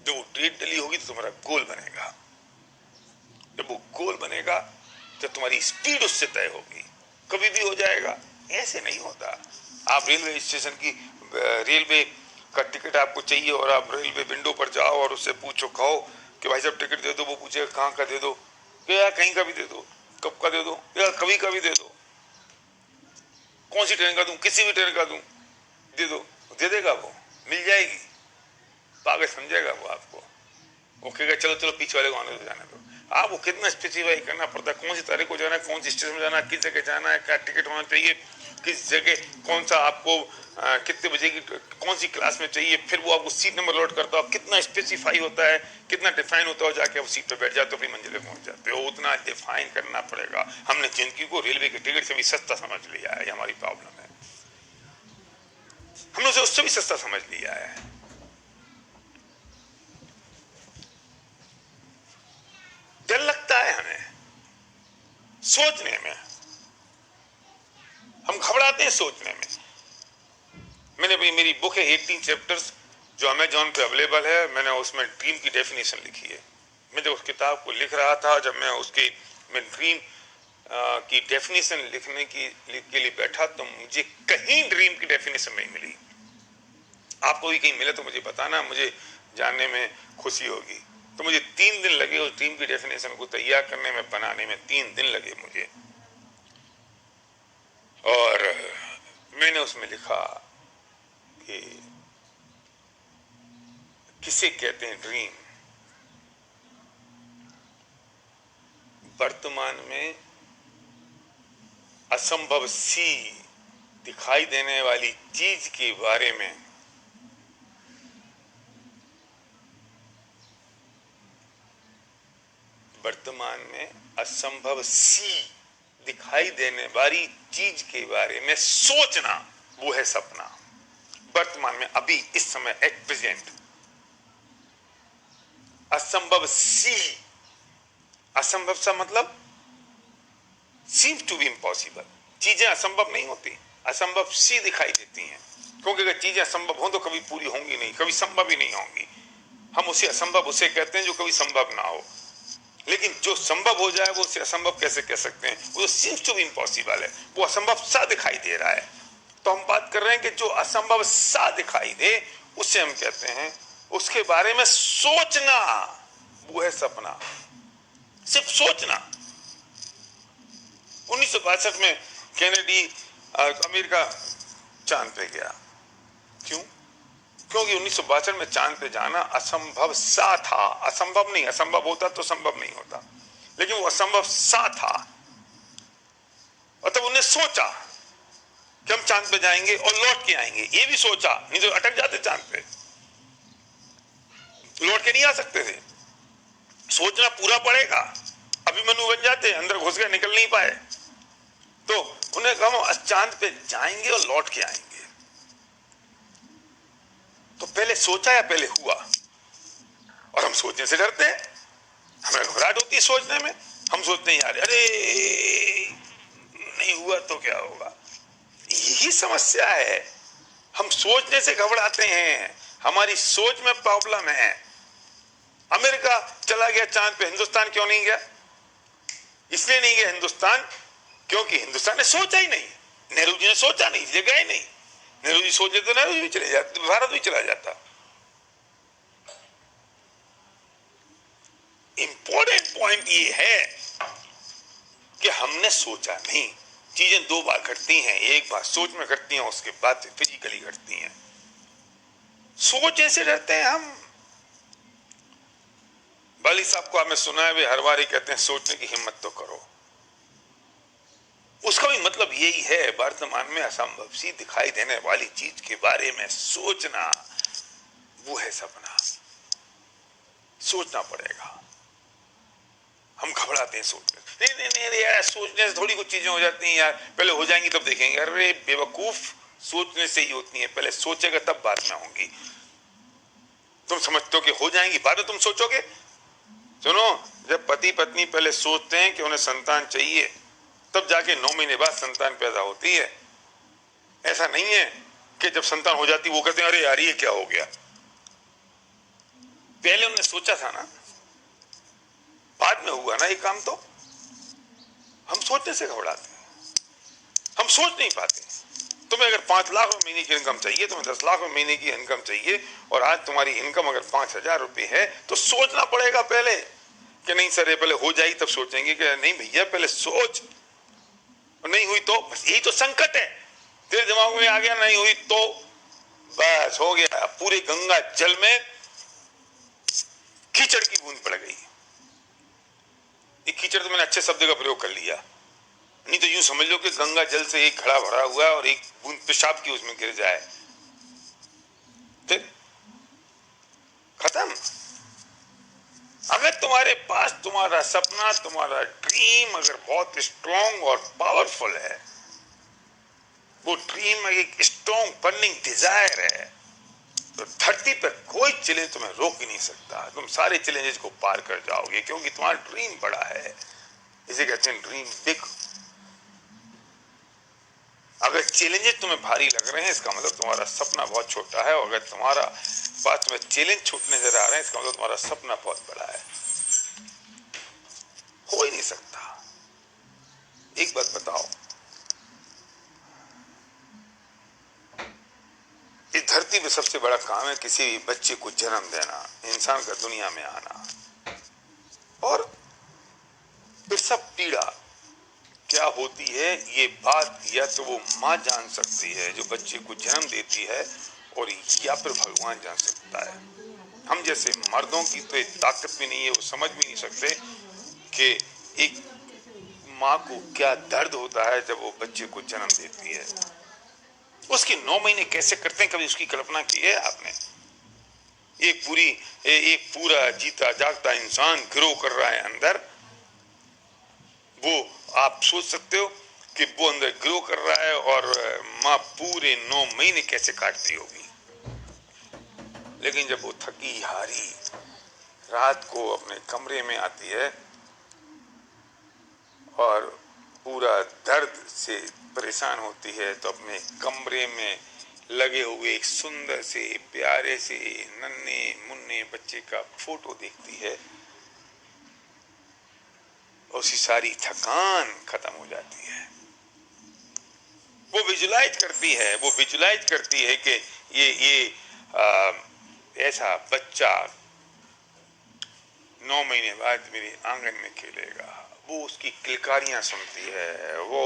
Speaker 1: जब वो डेट डली होगी तो तुम्हारा गोल बनेगा। जब वो गोल बनेगा तो तुम्हारी स्पीड उससे तय होगी। कभी भी हो जाएगा, ऐसे नहीं होता। आप रेलवे स्टेशन की रेलवे का टिकट आपको चाहिए और आप रेलवे विंडो पर जाओ और उससे पूछो, कहो कि भाई साहब टिकट दे दो, वो पूछेगा कहाँ का दे दो, या कहीं का भी दे दो, कब का दे दो, या कभी का भी दे दो, कौन सी ट्रेन का दूं, किसी भी ट्रेन का दूं, दे दो, दे देगा, वो मिल जाएगी। पागल समझेगा वो आपको, वो कहेगा चलो चलो पीछे वाले को आने दो, जाने दो। आपको कितना स्पेसिफाई करना पड़ता है, कौन सी तारीख को जाना है, कौन सी स्टेशन में जाना है, किस जगह जाना है, क्या टिकट होना चाहिए, किस जगह कौन सा आपको कितने बजे की कौन सी क्लास में चाहिए, फिर वो आपको सीट नंबर लॉट करता है, कितना स्पेसिफाई होता है, कितना डिफाइन होता है, जाके आप सीट पे बैठ जाते हो, अपनी मंजिल पे पहुंच जाते हो। उतना डिफाइन करना पड़ेगा। हमने जिंदगी को रेलवे के टिकट से भी सस्ता समझ लिया है, हमारी प्रॉब्लम है। हमने उसे उससे भी सस्ता समझ लिया है। डर लगता है हमें सोचने में, हम घबराते हैं सोचने में। मैंने भी, मेरी बुक है 18 चैप्टर्स जो अमेजॉन पे अवेलेबल है, मैंने उसमें ड्रीम की डेफिनेशन लिखी है। मैं जब उस किताब को लिख रहा था, जब मैं ड्रीम की डेफिनेशन लिखने के लिए बैठा तो मुझे कहीं ड्रीम की डेफिनेशन नहीं मिली। आपको भी कहीं मिले तो मुझे बताना, मुझे जानने में खुशी होगी। तो मुझे 3 दिन लगे उस ड्रीम की डेफिनेशन को तैयार करने में, बनाने में 3 दिन लगे मुझे। और मैंने उसमें लिखा कि किसे कहते हैं ड्रीम। वर्तमान में असंभव सी दिखाई देने वाली चीज के बारे में वर्तमान में असंभव सी दिखाई देने वाली चीज के बारे में सोचना, वो है सपना। वर्तमान में, अभी इस समय, एट प्रेजेंट, असंभव सी, असंभव सा मतलब सीम्स टू बी इम्पॉसिबल। चीजें असंभव नहीं होती, असंभव सी दिखाई देती हैं, क्योंकि अगर चीजें असंभव हो तो कभी पूरी होंगी नहीं, कभी संभव ही नहीं होंगी। हम उसे असंभव उसे कहते हैं जो कभी संभव ना हो। लेकिन जो संभव हो जाए वो उसे असंभव कैसे कह सकते हैं? वो सीम्स टू बी इम्पॉसिबल है, वो असंभव सा दिखाई दे रहा है। तो हम बात कर रहे हैं कि जो असंभव सा दिखाई दे उसे हम कहते हैं, उसके बारे में सोचना वो है सपना। सिर्फ सोचना। 1962 में कैनेडी अमेरिका चांद पे गया। क्यों? क्योंकि 1962 में चांद पे जाना असंभव सा था। असंभव नहीं, असंभव होता तो संभव नहीं होता, लेकिन वो असंभव सा था। और तब उन्हें सोचा कि हम चांद पे जाएंगे और लौट के आएंगे। ये भी सोचा, नहीं तो अटक जाते चांद पे, लौट के नहीं आ सकते थे। सोचना पूरा पड़ेगा। अभिमन्यु बन जाते, अंदर घुस गए, निकल नहीं पाए। तो उन्हें कहा हम चांद पे जाएंगे और लौट के आएंगे। तो पहले सोचा या पहले हुआ? और हम सोचने से डरते हैं, हमें घबराहट होती है सोचने में। हम सोचते हैं यार अरे नहीं हुआ तो क्या होगा। यही समस्या है, हम सोचने से घबराते हैं। हमारी सोच में प्रॉब्लम है। अमेरिका चला गया चांद पे, हिंदुस्तान क्यों नहीं गया? इसलिए नहीं गया हिंदुस्तान क्योंकि हिंदुस्तान ने सोचा ही नहीं। नेहरू जी ने सोचा नहीं, इसलिए गए नहीं। नेहरू जी सोच लेते तो नेहरू जी भी चले जाते, भारत भी चला जाता। इंपॉर्टेंट पॉइंट ये है कि हमने सोचा नहीं। चीजें दो बार घटती हैं, एक बार सोच में घटती हैं, उसके बाद फिजिकली घटती हैं। सोचने से डरते हैं हम। बाली साहब को आपने सुना है, वे हर बार ही कहते हैं सोचने की हिम्मत तो करो। उसका भी मतलब यही है, वर्तमान में असंभव सी दिखाई देने वाली चीज के बारे में सोचना वो है सपना। सोचना पड़ेगा। हम घबराते हैं सोचने। नहीं नहीं नहीं यार, सोचने से थोड़ी कुछ चीजें हो जाती हैं यार, पहले हो जाएंगी तब देखेंगे। अरे बेवकूफ, सोचने से ही होती है। पहले सोचेगा तब बाद में होंगी। तुम समझते हो कि हो जाएंगी, बाद में तुम सोचोगे। सुनो, जब पति पत्नी पहले सोचते हैं कि उन्हें संतान चाहिए, तब जाके 9 महीने बाद संतान पैदा होती है। ऐसा नहीं है कि जब संतान हो जाती वो कहते हैं अरे यार ये क्या हो गया। पहले उन्होंने सोचा था ना, बाद में हुआ ना ये काम। तो हम सोचने से घबराते हैं, हम सोच नहीं पाते। तुम्हें अगर 5 लाख महीने की इनकम चाहिए, तुम्हें 10 लाख महीने की इनकम चाहिए, और आज तुम्हारी इनकम अगर 5,000 रुपए है, तो सोचना पड़ेगा पहले कि नहीं सर ये पहले हो जाएगी तब सोचेंगे। कि नहीं भैया पहले सोच, नहीं हुई तो बस यही तो संकट है। तेरे दिमाग में आ गया नहीं हुई तो बस हो गया। पूरे गंगा जल में कीचड़ की बूंद पड़ गई। एक कीचड़ तो मैंने अच्छे शब्द का प्रयोग कर लिया, नहीं तो यूं समझ लो कि गंगा जल से एक घड़ा भरा हुआ है और एक बूंद पेशाब की उसमें गिर जाए, फिर खत्म। अगर तुम्हारे पास तुम्हारा सपना, तुम्हारा ड्रीम अगर बहुत स्ट्रॉन्ग और पावरफुल है, वो ड्रीम एक स्ट्रॉन्ग बर्निंग डिजायर है, तो धरती पर कोई चैलेंज तुम्हें रोक ही नहीं सकता। तुम सारे चैलेंजेस को पार कर जाओगे, क्योंकि तुम्हारा ड्रीम बड़ा है। इसे कहते हैं ड्रीम बिग। अगर चैलेंजेस तुम्हें भारी लग रहे हैं, इसका मतलब तुम्हारा सपना बहुत छोटा है। और अगर तुम्हारा पास तुम्हें चैलेंज छोटे नजर आ रहे हैं, इसका मतलब तुम्हारा सपना बहुत बड़ा है। हो ही नहीं सकता। एक बात बताओ, इस धरती पे सबसे बड़ा काम है किसी भी बच्चे को जन्म देना, इंसान का दुनिया में आना। और फिर सब पीड़ा क्या होती है, ये बात या तो वो माँ जान सकती है जो बच्चे को जन्म देती है, और या फिर भगवान जान सकता है। हम जैसे मर्दों की तो एक ताकत भी नहीं है, वो समझ भी नहीं सकते कि एक माँ को क्या दर्द होता है जब वो बच्चे को जन्म देती है। उसके 9 महीने कैसे करते हैं, कभी उसकी कल्पना की है आपने? एक पूरा जीता जागता इंसान ग्रो कर रहा है अंदर। वो आप सोच सकते हो कि वो अंदर ग्रो कर रहा है, और माँ पूरे 9 महीने कैसे काटती होगी। लेकिन जब वो थकी हारी रात को अपने कमरे में आती है और पूरा दर्द से परेशान होती है, तो अपने कमरे में लगे हुए एक सुंदर से प्यारे से नन्हे मुन्ने बच्चे का फोटो देखती है, उसकी सारी थकान खत्म हो जाती है। वो विजुलाइज करती है कि ये ऐसा बच्चा 9 महीने बाद मेरे आंगन में खेलेगा। वो उसकी किलकारियां सुनती है, वो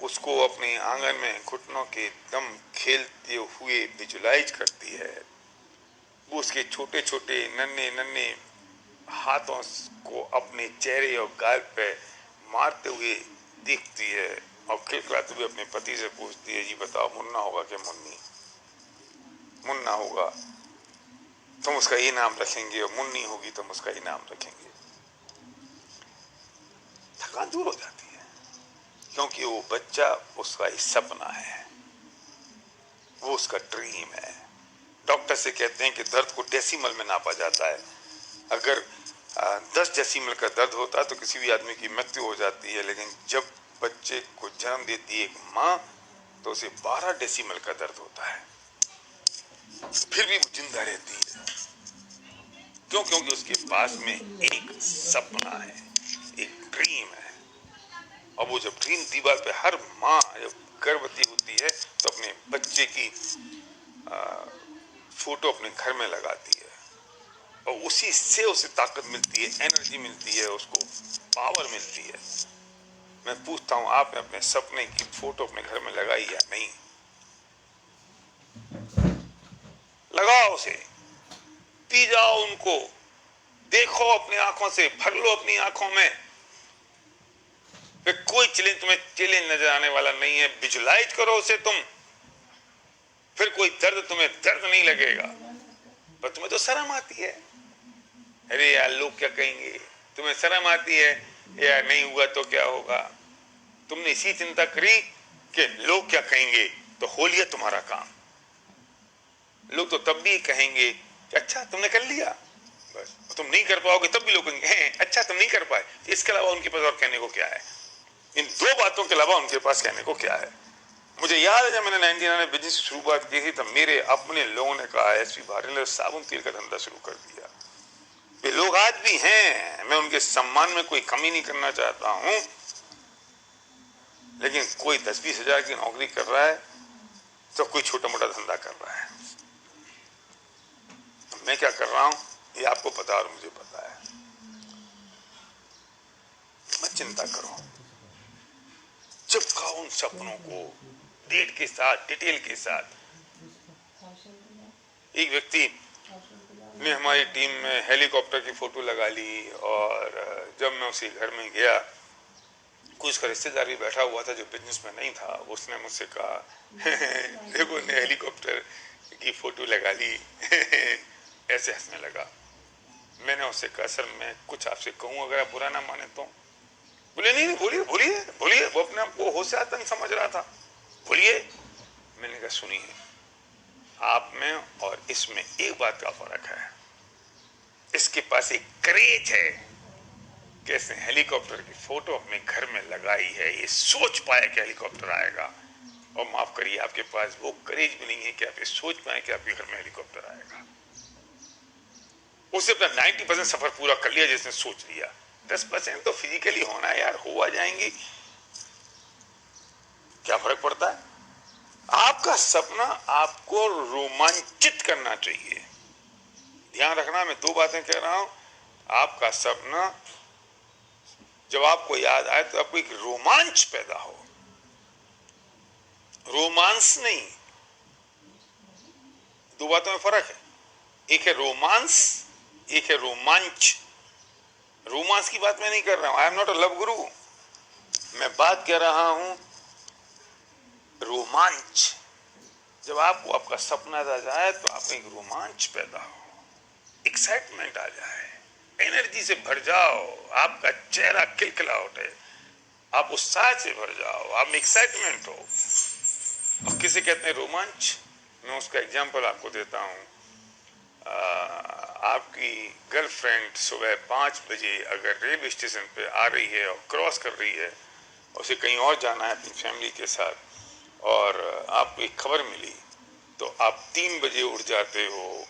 Speaker 1: उसको अपने आंगन में घुटनों के दम खेलते हुए विजुलाइज करती है। वो उसके छोटे छोटे नन्हे नन्हे हाथों को अपने चेहरे और गाल पे मारते हुए देखती है और खिलखिलाते हुए अपने पति से पूछती है, जी बताओ मुन्ना होगा कि मुन्नी? मुन्ना होगा तुम उसका ये नाम रखेंगे और मुन्नी होगी तुम उसका ये नाम रखेंगे। थकान दूर हो जाती है, क्योंकि वो बच्चा उसका ही सपना है, वो उसका ड्रीम है। डॉक्टर से कहते हैं कि दर्द को डेसिमल में नापा जाता है। अगर 10 डेसिमल का दर्द होता तो किसी भी आदमी की मृत्यु हो जाती है, लेकिन जब बच्चे को जन्म देती है एक माँ तो उसे 12 डेसिमल का दर्द होता है, फिर भी वो जिंदा रहती है। क्यों? क्योंकि उसके पास में एक सपना है, एक ड्रीम है। और वो जब ड्रीम दीवार पे, हर माँ जब गर्भवती होती है तो अपने बच्चे की फोटो अपने घर में लगाती है और उसी से उसे ताकत मिलती है, एनर्जी मिलती है, उसको पावर मिलती है। मैं पूछता हूं, आपने अपने सपने की फोटो अपने घर में लगाई या नहीं? लगाओ उसे, पी जाओ उनको, देखो अपनी आंखों से, भर लो अपनी आंखों में। फिर कोई तुम्हें चैलेंज नजर आने वाला नहीं है। विजुलाइज करो उसे तुम, फिर कोई तुम्हें दर्द नहीं लगेगा। पर तुम्हें तो शर्म आती है, अरे यार लोग क्या कहेंगे। तुम्हें शर्म आती है यार, नहीं हुआ तो क्या होगा। तुमने इसी चिंता करी कि लोग क्या कहेंगे, तो हो लिया तुम्हारा काम। लोग तो तब भी कहेंगे कि अच्छा तुमने कर लिया, बस। तुम नहीं कर पाओगे तब भी लोग कहेंगे हैं, अच्छा तुम नहीं कर पाए। इसके अलावा उनके पास और कहने को क्या है? इन 2 बातों के अलावा उनके पास कहने को क्या है? मुझे याद है जब मैंने 99 में बिजनेस की शुरुआत की थी, तब मेरे अपने लोगों ने कहा एसपी भाटिया ने साबुन तेल का धंधा शुरू कर दिया। वे लोग आज भी हैं, मैं उनके सम्मान में कोई कमी नहीं करना चाहता हूं, लेकिन कोई 10-20 हजार की नौकरी कर रहा है तो कोई छोटा मोटा धंधा कर रहा है। मैं क्या कर रहा हूं ये आपको पता और मुझे पता है। मत चिंता करो, चिपकाओ उन सपनों को डेट के साथ, डिटेल के साथ। एक व्यक्ति ने हमारी टीम में हेलीकॉप्टर की फोटो लगा ली, और जब मैं उसी घर में गया, कुछ का रिश्तेदार भी बैठा हुआ था जो बिजनेस में नहीं था। उसने मुझसे कहा देखो ने हेलीकॉप्टर की फोटो लगा ली ऐसे हंसने लगा। मैंने उससे कहा सर मैं कुछ आपसे कहूं, अगर आप बुरा ना माने तो? बोले नहीं बोलिए बोलिए बोलिए। वो अपने आप को होशियार आतंक समझ रहा था, बोलिए। मैंने कहा सुनिए, आप में और इसमें एक बात का फर्क है। इसके पास एक करेज है कि इसने हेलीकॉप्टर की फोटो अपने घर में लगाई है, ये सोच पाया कि हेलीकॉप्टर आएगा। और माफ करिए, आपके पास वो करेज भी नहीं है कि आप ये सोच पाए कि आपके घर में हेलीकॉप्टर आएगा। उसने अपना 90% सफर पूरा कर लिया जिसने सोच लिया। 10% तो फिजिकली होना है यार, हुआ जाएंगी, क्या फर्क पड़ता है? आपका सपना आपको रोमांचित करना चाहिए। ध्यान रखना, मैं 2 बातें कह रहा हूं। आपका सपना जब आपको याद आए तो आपको एक रोमांच पैदा हो, रोमांस नहीं। 2 बातों में फर्क है, एक है रोमांस, एक है रोमांच। रोमांस की बात मैं नहीं कर रहा हूं, I am not a love गुरु। मैं बात कर रहा हूं रोमांच। जब आपको आपका सपना आ जाए तो आप एक रोमांच पैदा हो, एक्साइटमेंट आ जाए, एनर्जी से भर जाओ, आपका चेहरा खिलखिला उठे, आप उत्साह से भर जाओ, आप में एक्साइटमेंट हो। और किसे कहते हैं रोमांच? मैं उसका एग्जांपल आपको देता हूं। आपकी गर्लफ्रेंड सुबह 5 बजे अगर रेलवे स्टेशन पे आ रही है और क्रॉस कर रही है, उसे कहीं और जाना है अपनी फैमिली के साथ, और आपको एक खबर मिली तो आप 3 बजे उठ जाते हो,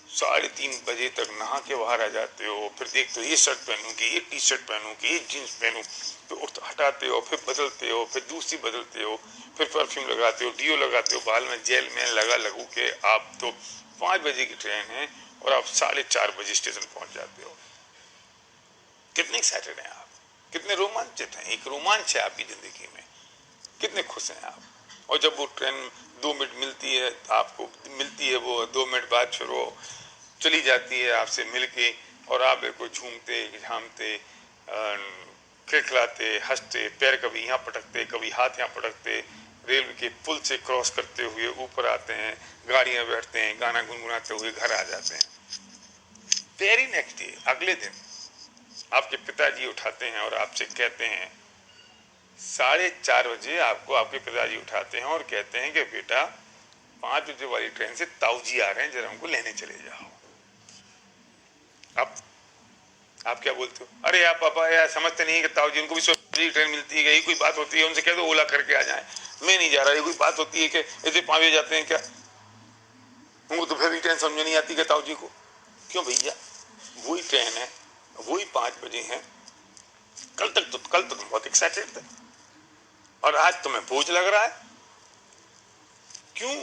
Speaker 1: 3:30 बजे तक नहा के बाहर आ जाते हो, फिर देखते हो ये शर्ट पहनूं कि ये टी शर्ट पहनूं कि ये जीन्स पहनूं, फिर हटाते हो, फिर बदलते हो, फिर दूसरी बदलते हो, फिर परफ्यूम लगाते हो, डीओ लगाते हो, बाल में जेल में लगू के आप तो 5 बजे की ट्रेन है और आप 4:30 बजे स्टेशन पहुंच जाते हो। कितने एक्साइटेड हैं आप, कितने रोमांचित हैं, एक रोमांच है आपकी जिंदगी में, कितने खुश हैं आप। और जब वो ट्रेन 2 मिनट मिलती है आपको, मिलती है वो 2 मिनट बाद फिर वो चली जाती है आपसे मिलके, और आप बिल्कुल झूमते झामते खिलखिलाते हंसते, पैर कभी यहाँ पटकते कभी हाथ यहाँ पटकते, रेलवे के पुल से क्रॉस करते हुए ऊपर आते हैं, गाड़ियां बैठते हैं, गाना गुनगुनाते हुए घर आ जाते हैं। वेरी नेक्स्ट डे, अगले दिन आपके पिताजी उठाते हैं और आपसे कहते हैं, 4:30 बजे आपको आपके पिताजी उठाते हैं और कहते हैं कि बेटा 5 बजे वाली ट्रेन से ताऊजी आ रहे हैं, जरा उनको लेने चले जाओ। अब आप क्या बोलते हो? अरे यार पापा यार समझते नहीं है कि ताऊजी, उनको भी 6 बजे ट्रेन मिलती है, यही कोई बात होती है, उनसे कह दो ओला करके आ जाए, मैं नहीं जा रहा, ये कोई बात होती है कि ऐसे 5 बजे जाते हैं क्या? उनको तो फिर भी ट्रेन समझ नहीं आती कि ताऊजी को। क्यों भैया, वही ट्रेन है, वही 5 बजे है। कल तक तुम बहुत एक्साइटेड थे और आज तुम्हें बोझ लग रहा है। क्यों?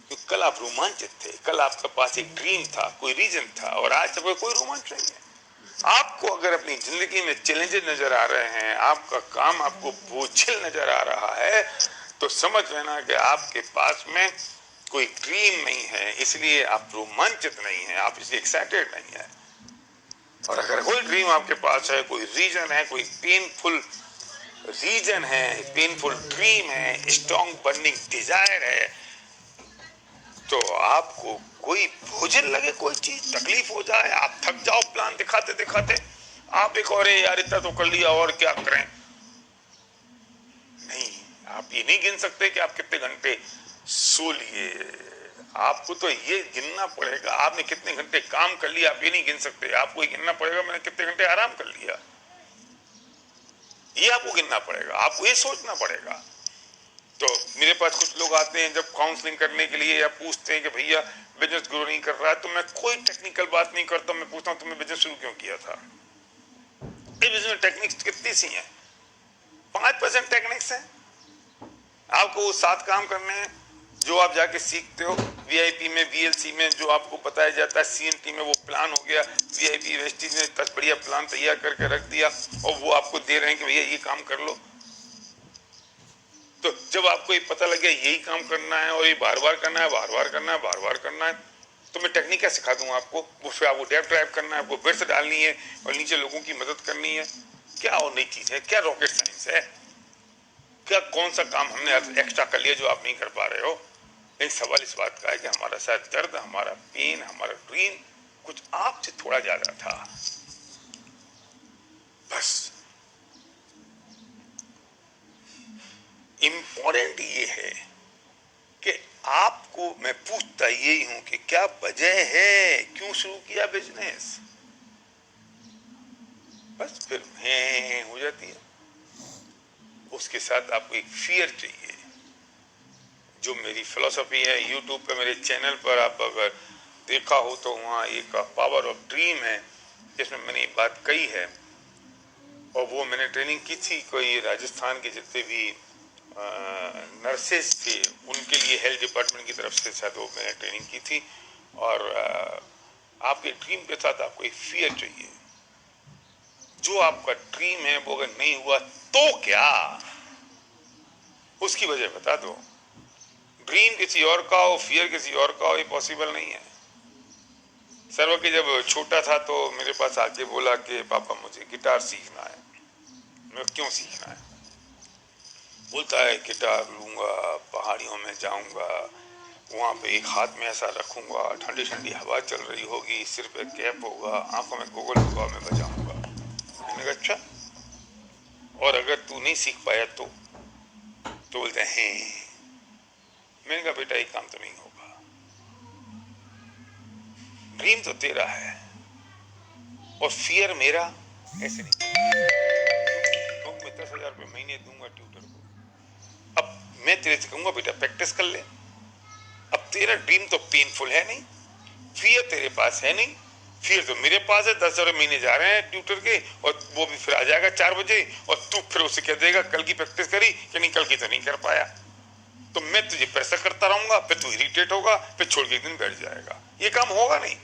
Speaker 1: क्योंकि कल आप रोमांचित थे, कल आपके पास एक ड्रीम था, कोई रीजन था, और आज तक कोई रोमांच नहीं है। आपको अगर अपनी जिंदगी में चैलेंजेस नजर आ रहे हैं, आपका काम आपको बोझिल नजर आ रहा है, तो समझ लेना कि आपके पास में कोई ड्रीम नहीं है, इसलिए आप रोमांचित नहीं है, आप इसलिए एक्साइटेड नहीं है। और अगर कोई ड्रीम आपके पास है, कोई रीजन है, कोई पेनफुल रीजन है, पेनफुल ड्रीम है, स्ट्रॉन्ग बर्निंग डिजायर है, तो आपको कोई भोजन लगे, कोई चीज तकलीफ हो जाए, आप थक जाओ प्लान दिखाते दिखाते, आप एक और यार इतना तो कर लिया और क्या करें, नहीं, आप ये नहीं गिन सकते कि आप कितने घंटे सो लिए। आपको तो ये गिनना पड़ेगा आपने कितने घंटे काम कर लिया, आप ये नहीं गिन सकते। आपको ये गिनना पड़ेगा मैंने कितने घंटे आराम कर लिया, ये आपको गिनना पड़ेगा, आपको ये सोचना पड़ेगा। तो मेरे पास कुछ लोग आते हैं जब काउंसलिंग करने के लिए, या पूछते हैं कि भैया बिजनेस ग्रो नहीं कर रहा है, तो मैं कोई टेक्निकल बात नहीं करता, मैं पूछता हूं तुमने बिजनेस शुरू क्यों किया था। ये बिजनेस टेक्निक्स कितनी सी हैं? 5% टेक्निक्स हैं। आपको वो 7 काम करने हैं जो आप जाके सीखते हो। वीआईपी में, वीएलसी में जो आपको बताया जाता है, सीएनटी में वो प्लान हो गया, वीआईपी वेस्टीज ने इतना बढ़िया प्लान तैयार करके रख दिया और वो आपको दे रहे हैं कि भैया ये काम कर लो। तो जब आपको ये पता लग गया यही काम करना है और ये बार बार करना है, बार बार करना है, बार बार करना है, तो मैं टेक्निक क्या सिखा दूं आपको? वो फिर आपको डेप्थ ड्राइव करना है, आपको बिट्स डालनी है और नीचे लोगों की मदद करनी है। क्या और नई चीज है? क्या रॉकेट साइंस है? क्या कौन सा काम हमने एक्स्ट्रा कर लिया जो आप नहीं कर पा रहे हो? एक सवाल इस बात का है कि हमारा शायद दर्द, हमारा पेन, हमारा ड्रीम कुछ आपसे थोड़ा ज्यादा था, बस। इंपॉर्टेंट ये है कि आपको मैं पूछता यही हूं कि क्या वजह है, क्यों शुरू किया बिजनेस? बस फिर हो जाती है। उसके साथ आपको एक फियर चाहिए। जो मेरी फिलॉसफी है, यूट्यूब पे मेरे चैनल पर आप अगर देखा हो तो वहाँ एक पावर ऑफ ड्रीम है, जिसमें मैंने बात कही है, और वो मैंने ट्रेनिंग की थी। कोई राजस्थान के जितने भी नर्सेस थे उनके लिए हेल्थ डिपार्टमेंट की तरफ से शायद वो मैंने ट्रेनिंग की थी। और आपके ड्रीम के साथ आपको एक फियर चाहिए। जो आपका ड्रीम है वो अगर नहीं हुआ तो क्या, उसकी वजह बता दो। ड्रीम किसी और का हो, फियर किसी और का हो, ये पॉसिबल नहीं है। सर्व के जब छोटा था तो मेरे पास आके बोला कि पापा मुझे गिटार सीखना है। मैं क्यों सीखना है? बोलता है गिटार लूंगा, पहाड़ियों में जाऊंगा, वहां पे एक हाथ में ऐसा रखूंगा, ठंडी ठंडी हवा चल रही होगी, सिर पे कैप होगा, आंखों में गोगल होगा, मैं बजाऊंगा। मैंने कहा अच्छा, और अगर तू नहीं सीख पाया तो बोलते हैं। मैंने कहा बेटा ये काम तो नहीं होगा, ड्रीम तो तेरा है और फियर मेरा। ऐसे नहीं, तो मैं 10,000 रुपये महीने दूंगा ट्यूटर को। अब मैं तेरे से कहूंगा बेटा प्रैक्टिस कर ले। अब तेरा ड्रीम तो पेनफुल है नहीं, फियर तेरे पास है नहीं, फिर तो मेरे पास है। 10,000 महीने जा रहे हैं ट्यूटर के, और वो भी फिर आ जाएगा 4 बजे, और तू फिर उसे कह देगा कल की प्रैक्टिस करी कि नहीं, कल की तो नहीं कर पाया। तो मैं तुझे प्रेशर करता रहूंगा, फिर तू इरिटेट होगा, फिर छोड़ के एक दिन बैठ जाएगा। ये काम होगा नहीं।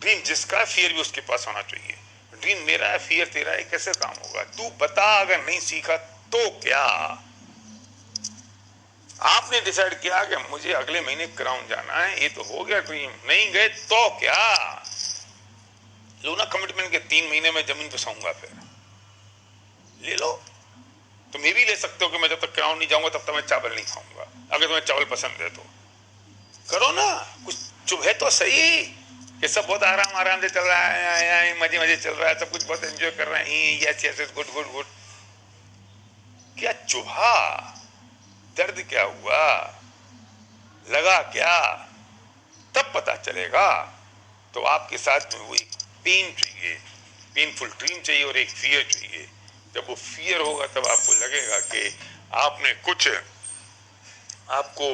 Speaker 1: ड्रीम जिसका है, फियर भी उसके पास होना चाहिए। ड्रीम मेरा है, फियर तेरा है, कैसे काम होगा? तू बता। अगर नहीं सीखा तो क्या? आपने डिसाइड किया कि मुझे अगले महीने क्राउन जाना है, ये तो हो गया ड्रीम। नहीं गए तो क्या? लो ना कमिटमेंट के 3 महीने में जमीन पे सोऊंगा, फिर ले लो। तुम ये भी ले सकते हो कि मैं जब तक क्राउन नहीं जाऊंगा तब तक मैं चावल नहीं खाऊंगा। अगर तुम्हें चावल पसंद है तो करो ना, कुछ चुभे तो सही कि सब बहुत आराम आराम से चल रहा है, मजे मजे चल रहा है, सब कुछ बहुत एंजॉय कर रहे हैं, yes yes good good good. क्या चुभा? दर्द क्या हुआ? लगा क्या? तब पता चलेगा। तो आपके साथ में वो एक पेन चाहिए, पेनफुल ड्रीम चाहिए, और एक फियर चाहिए। जब वो फियर होगा तब आपको लगेगा कि आपने कुछ, आपको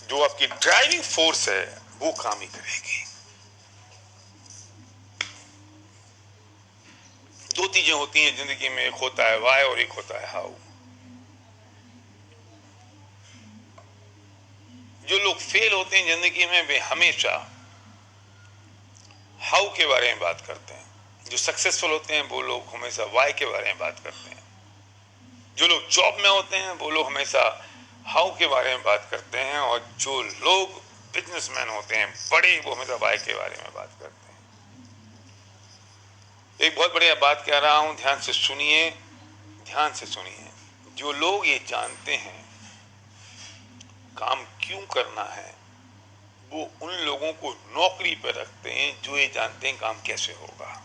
Speaker 1: जो आपकी ड्राइविंग फोर्स है वो काम ही करेगी। 2 चीजें होती हैं जिंदगी में, एक होता है वाई और एक होता है हाउ। जो लोग फेल होते हैं जिंदगी में, वे हमेशा हाउ के बारे में बात करते हैं। जो सक्सेसफुल होते हैं वो लोग हमेशा वाई के बारे में बात करते हैं। जो लोग जॉब में होते हैं वो लोग हमेशा हाउ के बारे में बात करते हैं, और जो लोग बिजनेसमैन होते हैं बड़े, वो हमेशा वाई के बारे में बात करते हैं। एक बहुत बढ़िया बात कह रहा हूं, ध्यान से सुनिए, ध्यान से सुनिए। जो लोग ये जानते हैं काम क्यों करना है, वो उन लोगों को नौकरी पर रखते हैं जो ये जानते हैं काम कैसे होगा।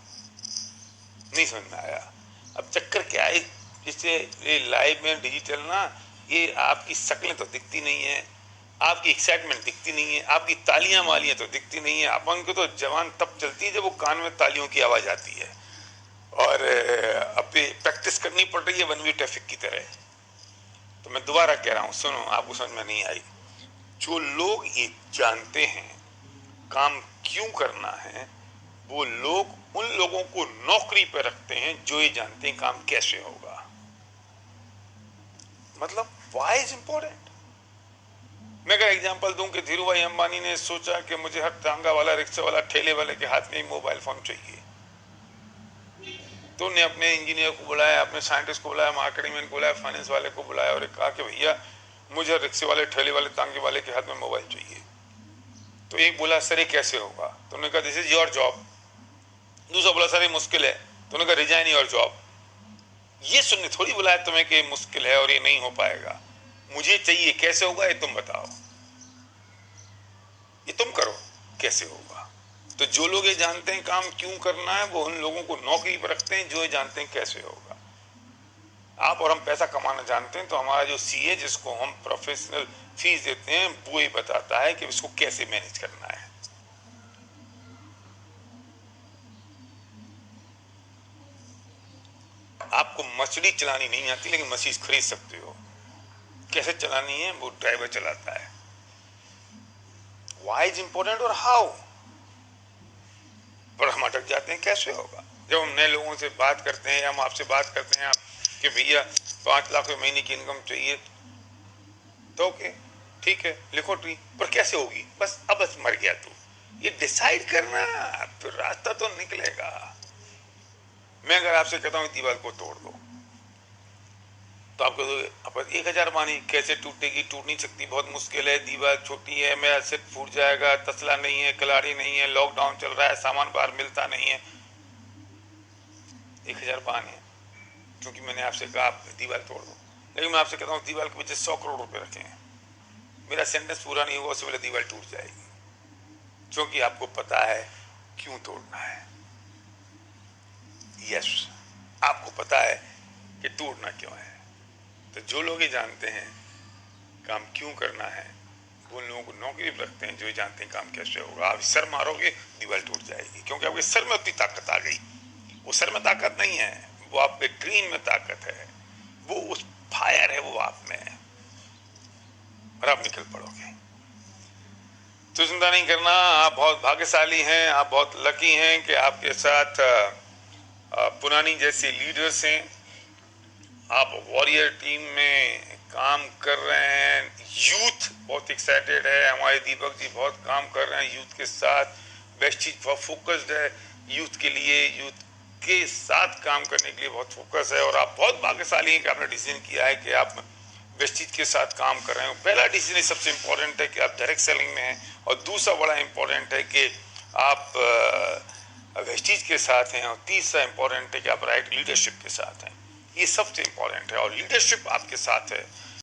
Speaker 1: नहीं समझ में आया? अब चक्कर क्या है, जिससे ये लाइव में डिजिटल ना, ये आपकी शक्लें तो दिखती नहीं है, आपकी एक्साइटमेंट दिखती नहीं है, आपकी तालियां मालियां तो दिखती नहीं है। अपन को तो जवान तब चलती है जब वो कान में तालियों की आवाज आती है, और अब प्रैक्टिस करनी पड़ रही है वन वे ट्रैफिक की तरह। तो मैं दोबारा कह रहा हूं, सुनो, आपको समझ में नहीं आई। जो लोग ये जानते हैं काम क्यों करना है, वो लोग उन लोगों को नौकरी पर रखते हैं जो ये जानते हैं काम कैसे होगा। मतलब व्हाई इज इंपॉर्टेंट। मैं अगर एग्जांपल दूं कि धीरू भाई अंबानी ने सोचा कि मुझे हर टांगा वाला, रिक्शा वाला, ठेले वाले के हाथ में ही मोबाइल फोन चाहिए, तो उन्हें अपने इंजीनियर को बुलाया, अपने साइंटिस्ट को बुलाया, मार्केटिंग मैन को बुलाया, फाइनेंस वाले को बुलाया, और कहा कि भैया मुझे रिक्शे वाले, ठेले वाले, तांगे वाले के हाथ में मोबाइल चाहिए। तो एक बोला सर ये कैसे होगा? तो उन्होंने कहा दिस इज योर जॉब। दूसरा बोला सर ये मुश्किल है। तो उन्होंने कहा रिजाइन योर जॉब। ये सुनने थोड़ी बुलाया तुम्हें कि मुश्किल है और ये नहीं हो पाएगा, मुझे चाहिए, कैसे होगा ये तुम बताओ, ये तुम करो, कैसे होगा। तो जो लोग ये जानते हैं काम क्यों करना है, वो उन लोगों को नौकरी पर रखते हैं जो ये जानते हैं कैसे होगा। आप और हम पैसा कमाना जानते हैं, तो हमारा जो सीए, जिसको हम प्रोफेशनल फीस देते हैं, वो ही बताता है कि इसको कैसे मैनेज करना है। आपको मछली चलानी नहीं आती, लेकिन मशीन खरीद सकते हो। कैसे चलानी है वो ड्राइवर चलाता है। व्हाई इज इंपॉर्टेंट और हाउ, पर हम अटक जाते हैं कैसे होगा। जब हम नए लोगों से बात करते हैं, हम आपसे बात करते हैं आप कि भैया 5 लाख रुपए महीने की इनकम चाहिए, तो ओके ठीक है लिखो ट्री, पर कैसे होगी? बस अब बस मर गया तू, ये डिसाइड करना, फिर रास्ता तो निकलेगा। मैं अगर आपसे कहता हूं दीवार को तोड़ दो, तो आपको अपन 1000 मानी, कैसे टूटेगी? टूट नहीं सकती, बहुत मुश्किल है, दीवार छोटी है, मेरा सेट फूट जाएगा, तसला नहीं है, कलाड़ी नहीं है, लॉकडाउन चल रहा है, सामान बाहर मिलता नहीं है। 1000 पान है, क्योंकि मैंने आपसे कहा आप दीवार तोड़ दो। लेकिन मैं आपसे कहता हूँ दीवार के पीछे 100 करोड़ रुपए रखे हैं, मेरा सेंटेंस पूरा नहीं हुआ उससे पहले दीवार टूट जाएगी, क्योंकि आपको पता है क्यों तोड़ना है। यस, आपको पता है कि टूटना क्यों है। तो जो लोग ये जानते हैं काम क्यों करना है, वो लोगों को नौकरी पर रखते हैं जो ये जानते हैं काम कैसे होगा। आप सर मारोगे दीवार टूट जाएगी, क्योंकि आपके सर में उतनी ताकत आ गई। वो सर में ताकत नहीं है, वो आपके ड्रीम में ताकत है, वो उस फायर है, वो आप में है। और आप निकल पड़ोगे। तो चिंता नहीं करना, आप बहुत भाग्यशाली हैं, आप बहुत लकी हैं कि आपके साथ पुरानी जैसे लीडर्स हैं। आप वॉरियर टीम में काम कर रहे हैं। यूथ बहुत एक्साइटेड है, हमारे दीपक जी बहुत काम कर रहे हैं यूथ के साथ। बेस्ट चीज बहुत फोकस्ड है यूथ के लिए, यूथ के साथ काम करने के लिए बहुत फोकस है। और आप बहुत भाग्यशाली हैं कि आपने डिसीजन किया है कि आप वेस्टीज के साथ काम कर रहे हो। पहला डिसीजन सबसे इंपॉर्टेंट है कि आप डायरेक्ट सेलिंग में हैं, और दूसरा बड़ा इंपॉर्टेंट है कि आप वेस्टीज के साथ हैं, और तीसरा इंपॉर्टेंट है कि आप राइट लीडरशिप के साथ हैं। ये सबसे इंपॉर्टेंट है, और लीडरशिप आपके साथ है